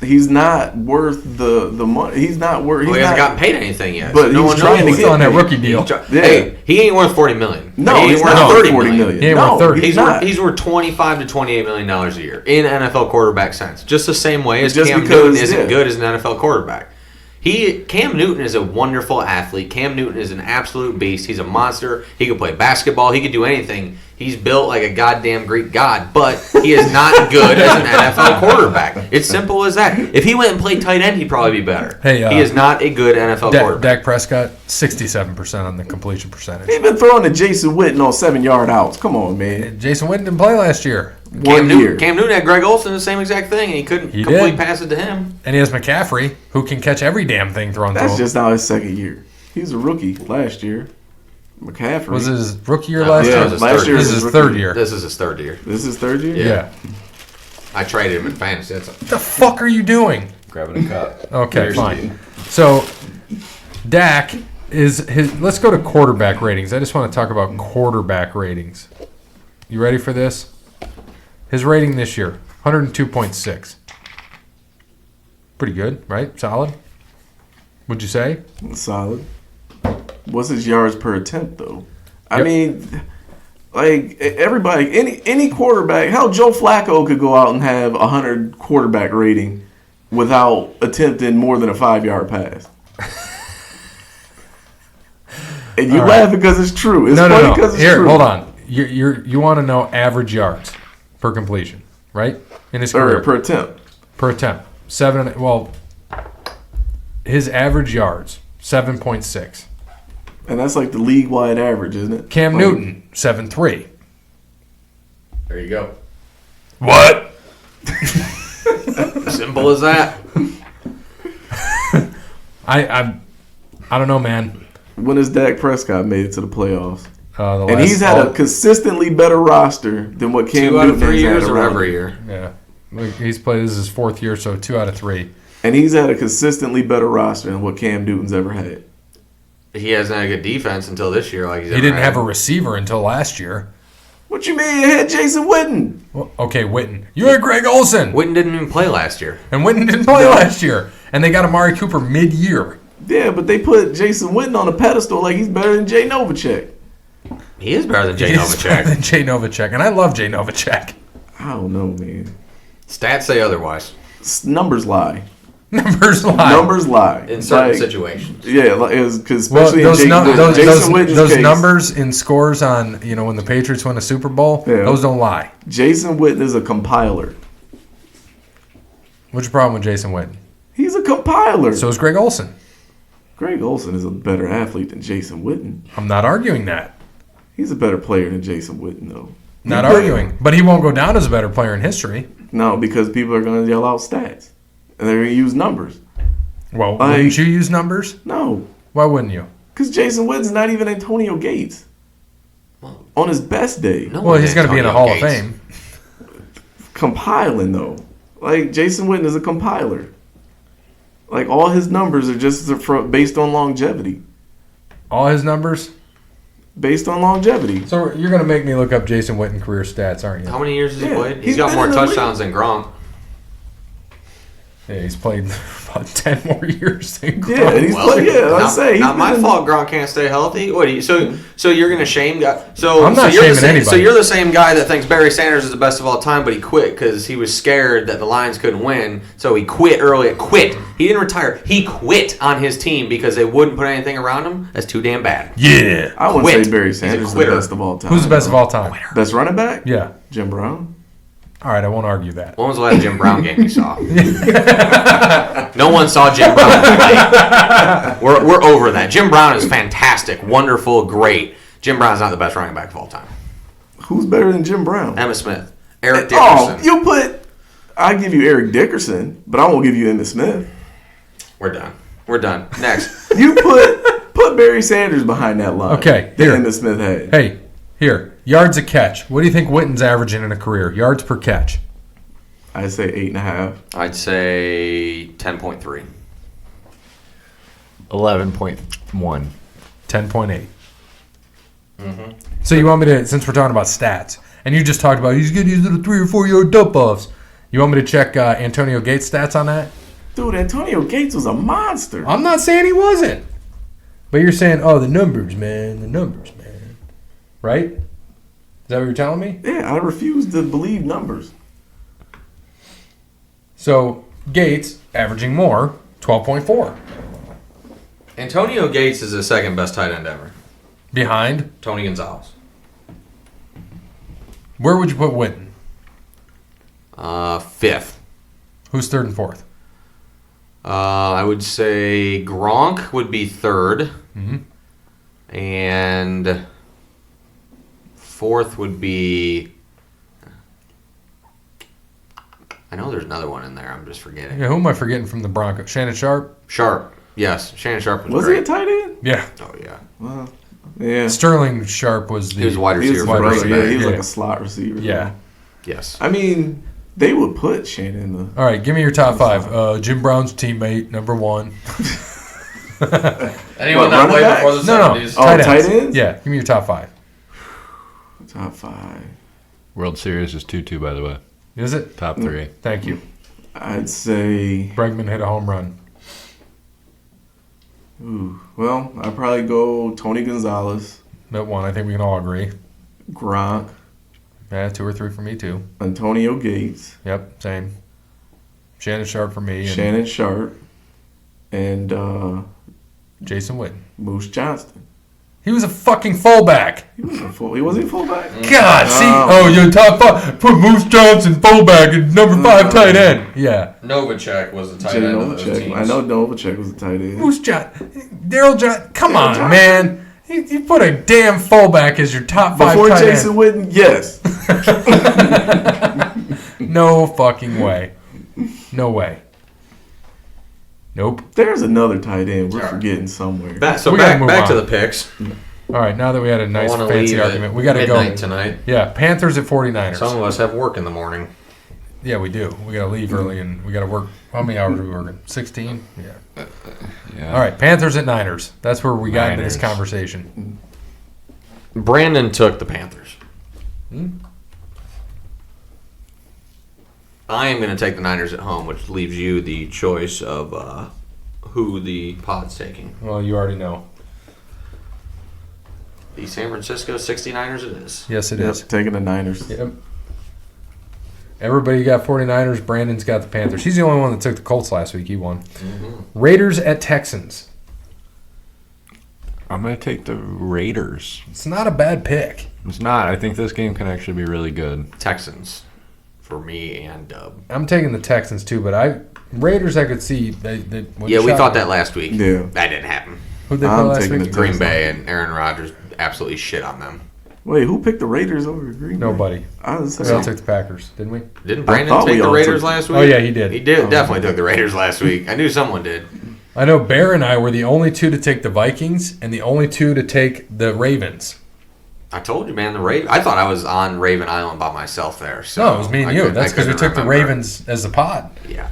He's not worth the money. He's not worth. He hasn't gotten paid anything yet. But no he's trying to He's get on that paid. rookie deal. Hey, he ain't worth $40 million. No, he ain't he's worth not $30 $40 million. He ain't worth 30. He's worth $25 to $28 million a year in NFL quarterback sense. Just the same way as Just Cam because, Newton isn't yeah. good as an NFL quarterback. Cam Newton is a wonderful athlete. Cam Newton is an absolute beast. He's a monster. He can play basketball. He can do anything. He's built like a goddamn Greek god, but he is not good as an NFL quarterback. It's simple as that. If he went and played tight end, he'd probably be better. Hey, he is not a good NFL quarterback. Dak Prescott, 67% on the completion percentage. He's been throwing to Jason Witten on 7-yard outs. Come on, man. Jason Witten didn't play last year. Cam Newton had Greg Olsen, the same exact thing, and he couldn't complete pass it to him. And he has McCaffrey, who can catch every damn thing thrown to him. That's just now his second year. He was a rookie last year. McCaffrey. Was his rookie year last year? Last year This is his third year. This is his third year. This is his third year? Yeah. I traded him in fantasy. What the fuck are you doing? Grabbing a cup. Okay, fine. So, Dak is his. Let's go to quarterback ratings. I just want to talk about quarterback ratings. You ready for this? His rating this year, 102.6. Pretty good, right? Solid. Would you say? Solid. What's his yards per attempt, though? I Yep. mean, like, everybody, any quarterback, hell, Joe Flacco could go out and have 100 quarterback rating without attempting more than a 5-yard pass. And you laugh because it's true. It's funny because it's true. Here, hold on. You want to know average yards per completion, right? In his career. Or per attempt. Per attempt. His average yards, 7.6. And that's like the league-wide average, isn't it? Cam Like, Newton, 7.3. There you go. What? Simple as that. I don't know, man. When has Dak Prescott made it to the playoffs? And And he's had a consistently better roster than what Cam 2 out Newton of 3 has years had or around every him. year. Yeah. Look, he's played, this is his 4th year, so 2 out of 3. And he's had a consistently better roster than what Cam Newton's ever had. He hasn't had a good defense until this year. Like He didn't have a receiver until last year. What you mean? You had Jason Witten. Well, okay, Witten. You had Greg Olsen. Witten didn't even play last year. And Witten didn't play last year. And they got Amari Cooper mid-year. Yeah, but they put Jason Witten on a pedestal like he's better than Jay Novacek. He is better than Jay He's better Novacek. than Jay Novacek. And I love Jay Novacek. I don't know, man. Stats say otherwise Numbers lie. Numbers lie. Numbers lie. in certain Like, situations. Yeah, because Well, especially those, in Jason Witten's those case, numbers in scores on, when the Patriots win a Super Bowl, Yeah. those don't lie. Jason Witten is a compiler. What's your problem with Jason Witten? He's a compiler. So is Greg Olsen. Greg Olsen is a better athlete than Jason Witten. I'm not arguing that. He's a better player than Jason Witten, though. Not arguing. But he won't go down as a better player in history. No, because people are going to yell out stats. And they're going to use numbers. Well, Like- wouldn't you use numbers? No, Why wouldn't you? because Jason Witten's not even Antonio Gates. On his best day. No Well, one's he's going to be in a Antonio Hall of Gates. Fame. Compiling, though. Like, Jason Witten is a compiler. Like, all his numbers are just based on longevity. All his numbers? Based on longevity. So you're going to make me look up Jason Witten career stats, aren't you? How many years has he Yeah, played? he's He's got been more in the touchdowns than Gronk. Yeah, he's played about 10 more years than Gronk. Yeah, he's played. Yeah, not, let's say he's not my been in- fault. Gronk can't stay healthy. What? So you're gonna shame guy? So I'm not so you're the shaming same, anybody. So you're the same guy that thinks Barry Sanders is the best of all time, but he quit because he was scared that the Lions couldn't win. So he quit early. Quit. He didn't retire. He quit on his team because they wouldn't put anything around him. That's too damn bad. Yeah. I wouldn't Quit. say Barry He's a Sanders is the quitter. best of all time. Who's the best of all time? Best running back? Yeah. Jim Brown. All right, I won't argue that. When was the last Jim Brown game you saw? No one saw Jim Brown play. We're over that. Jim Brown is fantastic, wonderful, great. Jim Brown's not the best running back of all time. Who's better than Jim Brown? Emmitt Smith, Eric Oh, Dickerson. you put I give you Eric Dickerson, but I won't give you Emmitt Smith. We're done. Next. You put Barry Sanders behind that line. Okay, that here. Emmitt Smith had. Hey, here. Yards a catch. What do you think Witten's averaging in a career? Yards per catch. I'd say 8.5. I'd say 10.3. 11.1. 10.8. So you want me to, since we're talking about stats, and you just talked about he's getting these little 3 or 4 yard dump offs, you want me to check Antonio Gates' stats on that? Dude, Antonio Gates was a monster. I'm not saying he wasn't. But you're saying, oh, the numbers, man. Right? Is that what you're telling me? Yeah, I refuse to believe numbers. So, Gates, averaging more, 12.4. Antonio Gates is the second best tight end ever. Behind? Tony Gonzalez. Where would you put Witten? Fifth. Who's third and fourth? I would say Gronk would be third. Mm-hmm. And fourth would be... I know there's another one in there. I'm just forgetting. Yeah, who am I forgetting from the Broncos? Shannon Sharp? Sharp. Yes, Shannon Sharp was Was great. he a tight end? Yeah. Oh, yeah. Well, yeah. Sterling Sharp was the... He was a wide He was receiver. a wide for brother. Green receiver. Yeah, Bay. he was Yeah. like a slot receiver. Yeah. Yes. I mean, they would put Shannon in the... All right, give me your top five. Jim Brown's teammate, number one. Anyone What, that running played back? before the No. 70s. Oh, tight ends? Yeah, give me your top five. Top 5. World Series is 2-2, by the way. Is it? Top 3. Thank you. I'd say... Bregman hit a home run. Ooh, well, I'd probably go Tony Gonzalez, That one, I think we can all agree. Gronk, Yeah, 2 or 3 for me, too. Antonio Gates, Yep, same. Shannon Sharp for me. And Shannon Sharp, and Jason Witten. Moose Johnston. He was a fucking fullback. He wasn't a fullback. God, see? Your top five. Put Moose Johnson fullback and number 5 tight end. Yeah. Novacek was the tight Jay end of those Novacek. teams. I know Novacek was a tight end. Moose Johnson. Daryl Johnson. Come Daryl on, Johnson. man. You put a damn fullback as your top 5 Before tight Jason end. Witten, yes. No fucking way. No way. Nope. There's another tight end we're Sure. forgetting somewhere. We gotta Back move to on. the picks. All right, now that we had a nice I wanna fancy leave argument, at we got to midnight go. tonight. Yeah, Panthers at 49ers. Some of us have work in the morning. Yeah, we do. We got to leave early and we got to work. How many hours are we working? 16? Yeah. Yeah. All right, Panthers at Niners. That's where we got into this Niners. conversation. Brandon took the Panthers. I am going to take the Niners at home, which leaves you the choice of who the pod's taking. Well, you already know. The San Francisco 69ers it is. Yes, it Yep, is. taking the Niners. Yep. Everybody got 49ers. Brandon's got the Panthers. He's the only one that took the Colts last week. He won. Raiders at Texans. I'm going to take the Raiders. It's not a bad pick. It's not. I think this game can actually be really good. Texans for me and Dub. I'm taking the Texans too, but Raiders I could see. Yeah, we thought that last week. Yeah. That didn't happen. Who'd they play I'm last taking week? the Green Bay and Aaron Rodgers absolutely shit on them. Wait, who picked the Raiders over Green Bay? Nobody. I was We all saying, took the Packers, didn't we? Didn't I Brandon thought we take the all Raiders took- last week? Oh yeah, he did. He did. Oh, Definitely took the Raiders last week. I knew someone did. I know Bear and I were the only two to take the Vikings and the only two to take the Ravens. I told you, man. The Raven. I thought I was on Raven Island by myself there. So No, it was me and I you. couldn't- That's I because we couldn't took the remember. Ravens as the pod. Yeah.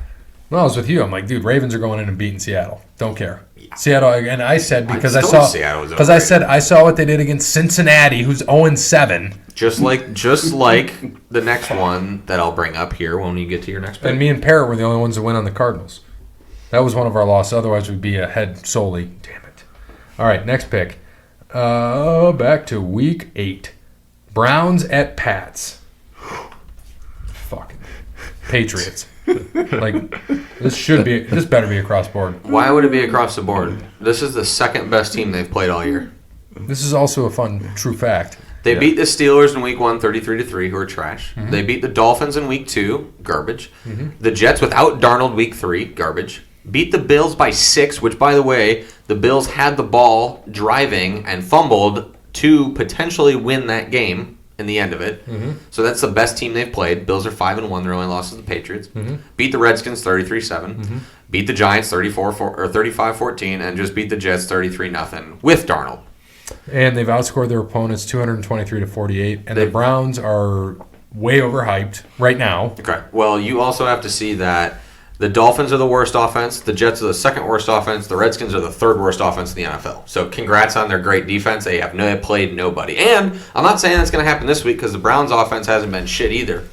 No, I was with you. I'm like, dude, Ravens are going in and beating Seattle. Don't care. Seattle, and I said because I still saw Seattle was because I overrated. said I saw what they did against Cincinnati, who's 0-7, Just like the next one that I'll bring up here when you get to your next pick. and me and Parrot were the only ones that went on the Cardinals. That was one of our losses. Otherwise, we'd be ahead solely. Damn it. All right, next pick. Back to week 8. Browns at Pats. Fucking Patriots. Like this better be across board. Why would it be across the board? This is the second best team they've played all year. This is also a fun true fact. They beat the Steelers in week 1, 33-3, who are trash. Mm-hmm. They beat the Dolphins in week 2, garbage. The Jets without Darnold week 3, garbage. Beat the Bills by 6, which, by the way, the Bills had the ball driving and fumbled to potentially win that game. in the end of it. So that's the best team they've played. Bills are 5-1. Their only loss is the Patriots. Beat the Redskins 33-7. Beat the Giants 35-14, and just beat the Jets 33-0 with Darnold. And they've outscored their opponents 223-48. And the Browns are way overhyped right now. Okay. Well, you also have to see that the Dolphins are the worst offense, the Jets are the second worst offense, the Redskins are the third worst offense in the NFL. So congrats on their great defense. They have played nobody. And I'm not saying that's going to happen this week because the Browns offense hasn't been shit either.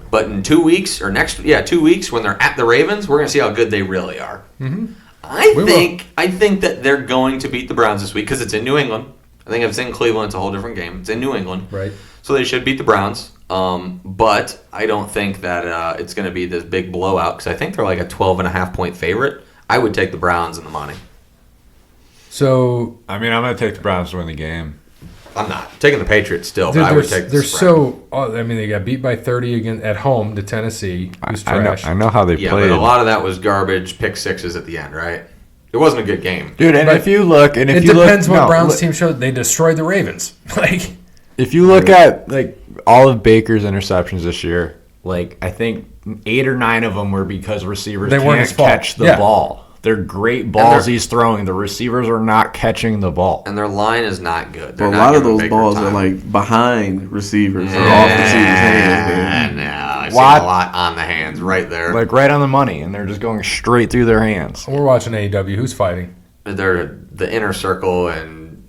But in 2 weeks, or 2 weeks, when they're at the Ravens, we're going to see how good they really are. I think that they're going to beat the Browns this week because it's in New England. I think if it's in Cleveland, it's a whole different game. It's in New England. Right. So they should beat the Browns. But I don't think that it's going to be this big blowout because I think they're like a 12.5-point favorite. I would take the Browns in the money. So I mean, I'm going to take the Browns to win the game. I'm not taking the Patriots still, but I would take the spread. They got beat by 30 again at home to Tennessee. Who's trash. I know how they played. But a lot of that was garbage, pick sixes at the end, right? It wasn't a good game. Dude, and if you look... It depends what Browns team showed. They destroyed the Ravens. If you look at all of Baker's interceptions this year, I think 8 or 9 of them were because receivers can't catch the ball. They're great balls he's throwing. The receivers are not catching the ball. And their line is not good. Well, a lot of those balls are behind receivers or off receivers' hands. I've seen a lot on the hands right there. Right on the money, and they're just going straight through their hands. We're watching AEW. Who's fighting? They're the Inner Circle and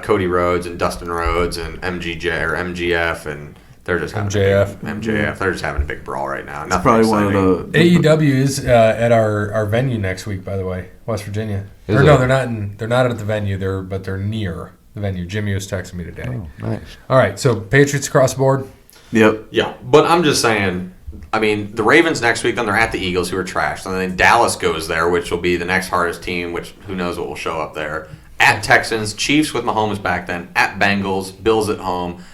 Cody Rhodes and Dustin Rhodes and MGF and they're just having MJF. They're just having a big brawl right now. It's probably one of the AEW is at our venue next week. By the way, West Virginia. They're not at the venue. They're near the venue. Jimmy was texting me today. Oh, nice. All right, so Patriots across the board. Yep. Yeah, but I'm just saying. I mean, the Ravens next week, then they're at the Eagles, who are trashed, and then Dallas goes there, which will be the next hardest team. Which who knows what will show up there. At Texans, Chiefs with Mahomes back then. At Bengals, Bills at home.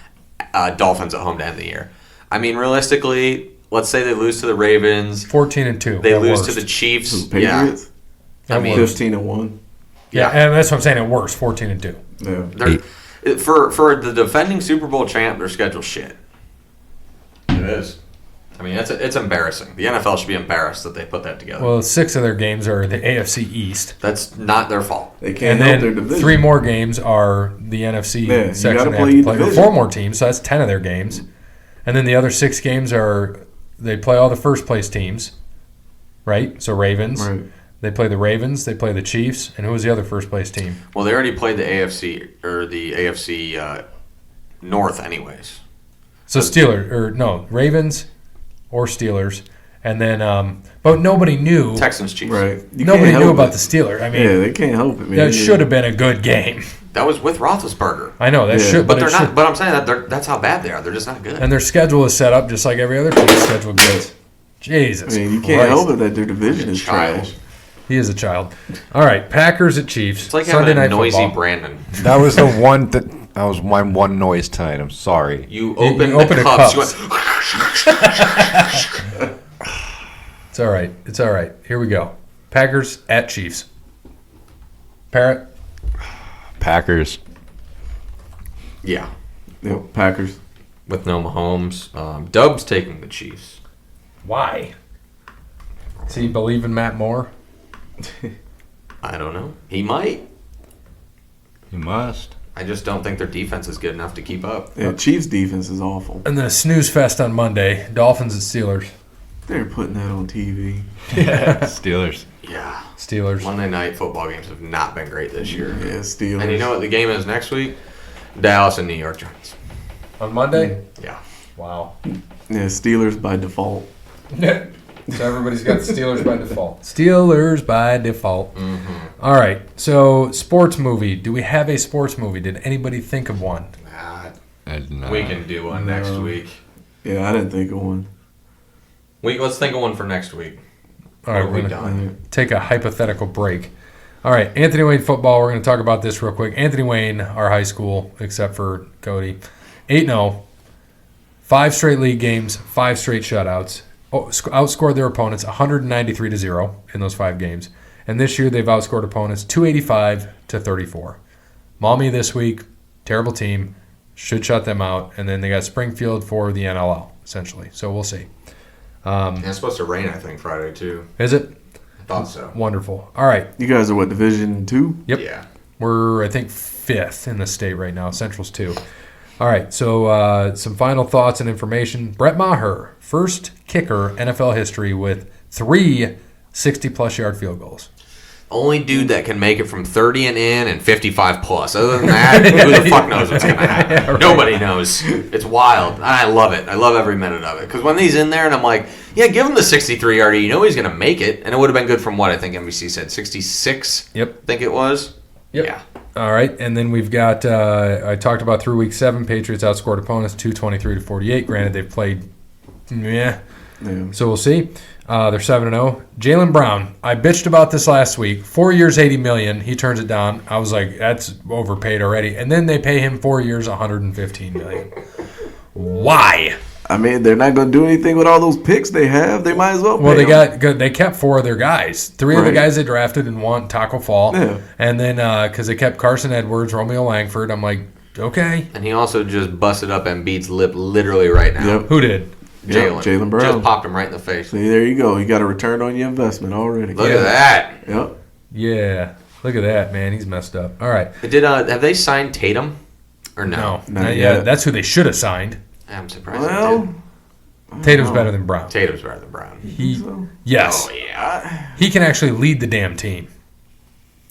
Dolphins at home to end the year. I mean, realistically, let's say they lose to the Ravens. 14-2. They lose to the Chiefs. Patriots. Yeah. 15-1. Yeah, and that's what I'm saying. At worst, 14-2. Yeah. For the defending Super Bowl champ, their schedule's shit. It is. I mean, it's embarrassing. The NFL should be embarrassed that they put that together. Well, 6 of their games are the AFC East. That's not their fault. They can't help their division. 3 more games are the NFC section. You gotta they have to play 4 more teams, so that's 10 of their games. And then the other 6 games they play all the first place teams, right? So Ravens. Right. They play the Ravens. They play the Chiefs. And who was the other first place team? Well, they already played the AFC North anyways. So Ravens or Steelers. And then, but nobody knew. Texans, Chiefs. Right. Nobody knew about the Steelers. I mean, they can't help it, man. That should have been a good game. That was with Roethlisberger. I know, should. But they're not. But I'm saying that's how bad they are. They're just not good. And their schedule is set up just like every other team's schedule gets. Jesus. I mean, you can't help it that their division is trash. He is a child. All right, Packers at Chiefs. It's like Sunday having a night noisy football. Brandon. That was the one that was my one noise tonight. I'm sorry. You opened the cups. You went. It's all right. It's all right. Here we go. Packers at Chiefs. Parrot. Packers. Yeah. Yep, Packers. With no Mahomes. Dub's taking the Chiefs. Why? Does he believe in Matt Moore? I don't know. He might. You must. I just don't think their defense is good enough to keep up. Yeah, Chiefs' defense is awful. And then a snooze fest on Monday. Dolphins at Steelers. They're putting that on TV. Steelers. Yeah. Steelers. Monday night football games have not been great this year. Yeah, Steelers. And you know what the game is next week? Dallas and New York Giants. On Monday? Yeah. Wow. Yeah, Steelers by default. So everybody's got the Steelers by default. Steelers by default. Mm-hmm. All right. So sports movie. Do we have a sports movie? Did anybody think of one? We can do one next week. Yeah, I didn't think of one. Let's think of one for next week. All right, we're we're done. going to take a hypothetical break. All right, Anthony Wayne football. We're going to talk about this real quick. Anthony Wayne, our high school, except for Cody, 8-0, 5 straight league games, 5 straight shutouts. Outscored their opponents 193-0 in those 5 games. And this year they've outscored opponents 285-34. Maumee this week, terrible team. should shut them out. And then they got Springfield for the NLL, essentially. So we'll see. And it's supposed to rain, I think, Friday, too. Is it? I thought so. Wonderful. All right. You guys are what, Division 2? Yep. Yeah. We're, I think, 5th in the state right now. Central's 2. All right, so some final thoughts and information. Brett Maher, first kicker NFL history with 3 60-plus yard field goals. Only dude that can make it from 30 and in and 55 plus. Other than that, who the fuck knows what's going to happen? Yeah, right. Nobody knows. It's wild. And I love it. I love every minute of it. Because when he's in there and I'm like, yeah, give him the 63-yarder. You know he's going to make it. And it would have been good from what I think NBC said, 66? Yep. I think it was. Yep. Yeah. All right, and then we've got, I talked about through week 7, Patriots outscored opponents 223-48. Granted, they've played, so we'll see. They're 7-0. Jaylen Brown, I bitched about this last week. 4 years, $80 million. He turns it down. I was like, that's overpaid already. And then they pay him 4 years, $115 million. Why? I mean, they're not going to do anything with all those picks they have. They might as well pay Well, they kept 4 of their guys. 3 of the Right. guys they drafted and one, Taco Fall. Yeah. And then because they kept Carson Edwards, Romeo Langford. I'm like, okay. And he also just busted up Embiid's lip literally right now. Yep. Who did? Jaylen Brown. Just popped him right in the face. See, there you go. You got a return on your investment already. Look at that. Yep. Yeah. Look at that, man. He's messed up. All right. Have they signed Tatum? Or no? Not yet. That's who they should have signed. I'm surprised they Well, did. Tatum's better than Brown. Tatum's better than Brown. Yes. Oh, yeah. He can actually lead the damn team.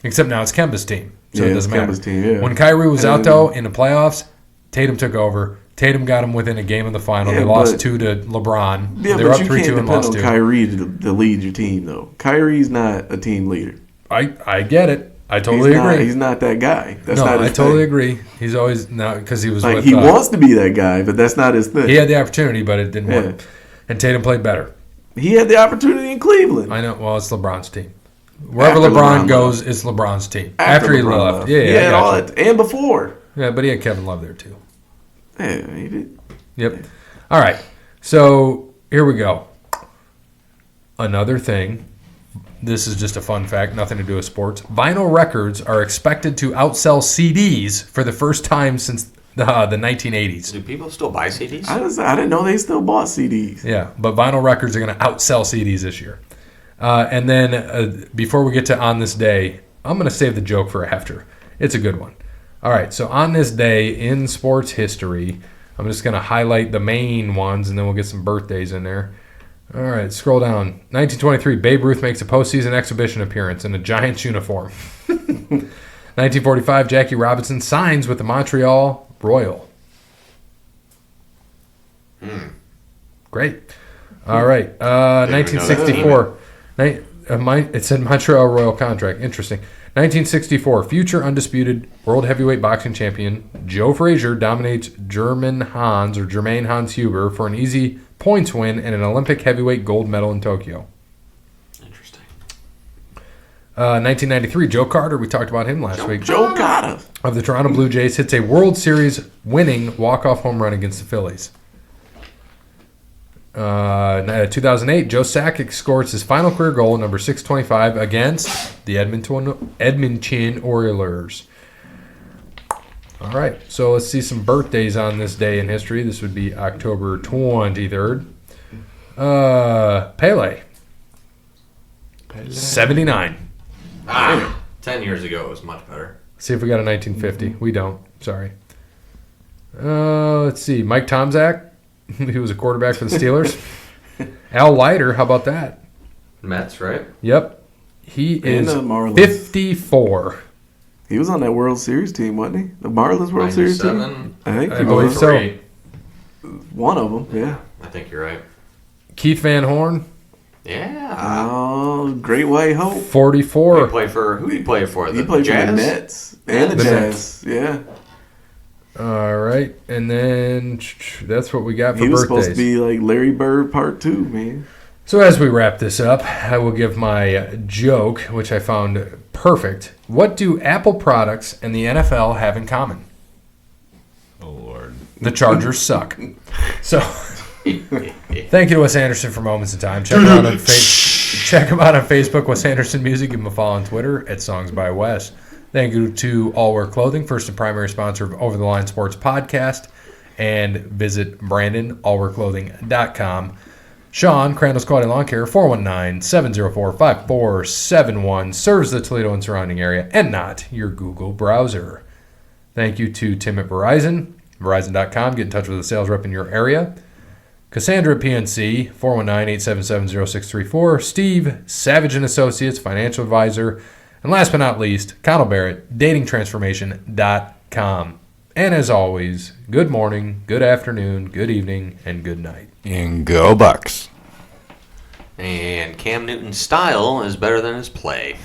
Except now it's Kemba's team. So Yeah, it it's doesn't matter. Kemba's team, yeah. When Kyrie was out, though, in the playoffs, Tatum took over. Tatum got him within a game of the final. Yeah, they lost but- 2 to LeBron. yeah, they were but up you 3-2 can't and depend lost on 2. Kyrie to lead your team, though. Kyrie's not a team leader. I get it. I totally agree. He's not that guy. That's No, not his I totally thing. agree. He's always now because he was Like, with. he wants to be that guy, but that's not his thing. He had the opportunity, but it didn't Yeah. work. And Tatum played better. He had the opportunity in Cleveland. I know. Well, it's LeBron's team. Wherever After LeBron LeBron goes, it's LeBron's team. After he LeBron left. Yeah, He I had all got you. that, and before. Yeah, but he had Kevin Love there too. Yeah, he did. Yep. All right. So here we go. Another thing. This is just a fun fact, nothing to do with sports. Vinyl records are expected to outsell CDs for the first time since the 1980s. Do people still buy CDs? I didn't know they still bought CDs. Yeah, but vinyl records are going to outsell CDs this year. And then before we get to On This Day, I'm going to save the joke for after. It's a good one. All right, so on this day in sports history, I'm just going to highlight the main ones, and then we'll get some birthdays in there. All right, scroll down. 1923, Babe Ruth makes a postseason exhibition appearance in a Giants uniform. 1945, Jackie Robinson signs with the Montreal Royal. Great. All right, 1964. It said Montreal Royal contract. Interesting. 1964, future undisputed world heavyweight boxing champion Joe Frazier dominates Germaine Hans Huber for an easy points win and an Olympic heavyweight gold medal in Tokyo. Interesting. 1993, Joe Carter, we talked about him last week, Joe Carter. of the Toronto Blue Jays, hits a World Series winning walk-off home run against the Phillies. 2008, Joe Sakic scores his final career goal, number 625, against the Edmonton Oilers. All right, so let's see some birthdays on this day in history. This would be October 23rd. Pele. 79. 10 years ago, it was much better. See if we got a 1950. We don't. Sorry. Let's see. Mike Tomczak. He was a quarterback for the Steelers. Al Leiter. How about that? Mets, right? Yep. He is the Marlins. 54. He was on that World Series team, wasn't he? The Marlins World Series team? 97? I think I he believe was. so. One of them, yeah. I think you're right. Keith Van Horn. Yeah. Oh, Great White Hope. 44. Who did he play for? He played Jazz? for the Nets and the The Jazz. Yeah. All right. And then that's what we got for He was birthdays. supposed to be like Larry Bird Part 2, man. So as we wrap this up, I will give my joke, which I found perfect. What do Apple products and the NFL have in common? Oh, Lord. The Chargers suck. So, thank you to Wes Anderson for Moments in Time. Check him out on Facebook, Wes Anderson Music. Give him a follow on Twitter at Songs by Wes. Thank you to All Wear Clothing, first and primary sponsor of Over the Line Sports Podcast. And visit BrandonAllWearClothing.com. Sean, Crandall's Quality Lawn Care, 419-704-5471, serves the Toledo and surrounding area and not your Google browser. Thank you to Tim at Verizon, Verizon.com. Get in touch with a sales rep in your area. Cassandra at PNC, 419-877-0634. Steve, Savage & Associates, financial advisor. And last but not least, Connell Barrett, datingtransformation.com. And as always, good morning, good afternoon, good evening, and good night. And go Bucks. And Cam Newton's style is better than his play.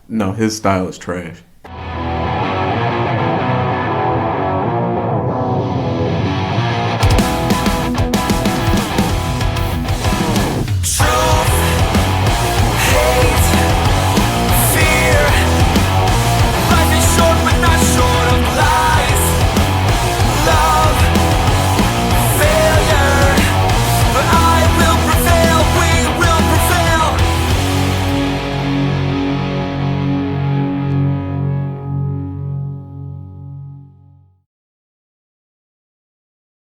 No, his style is trash.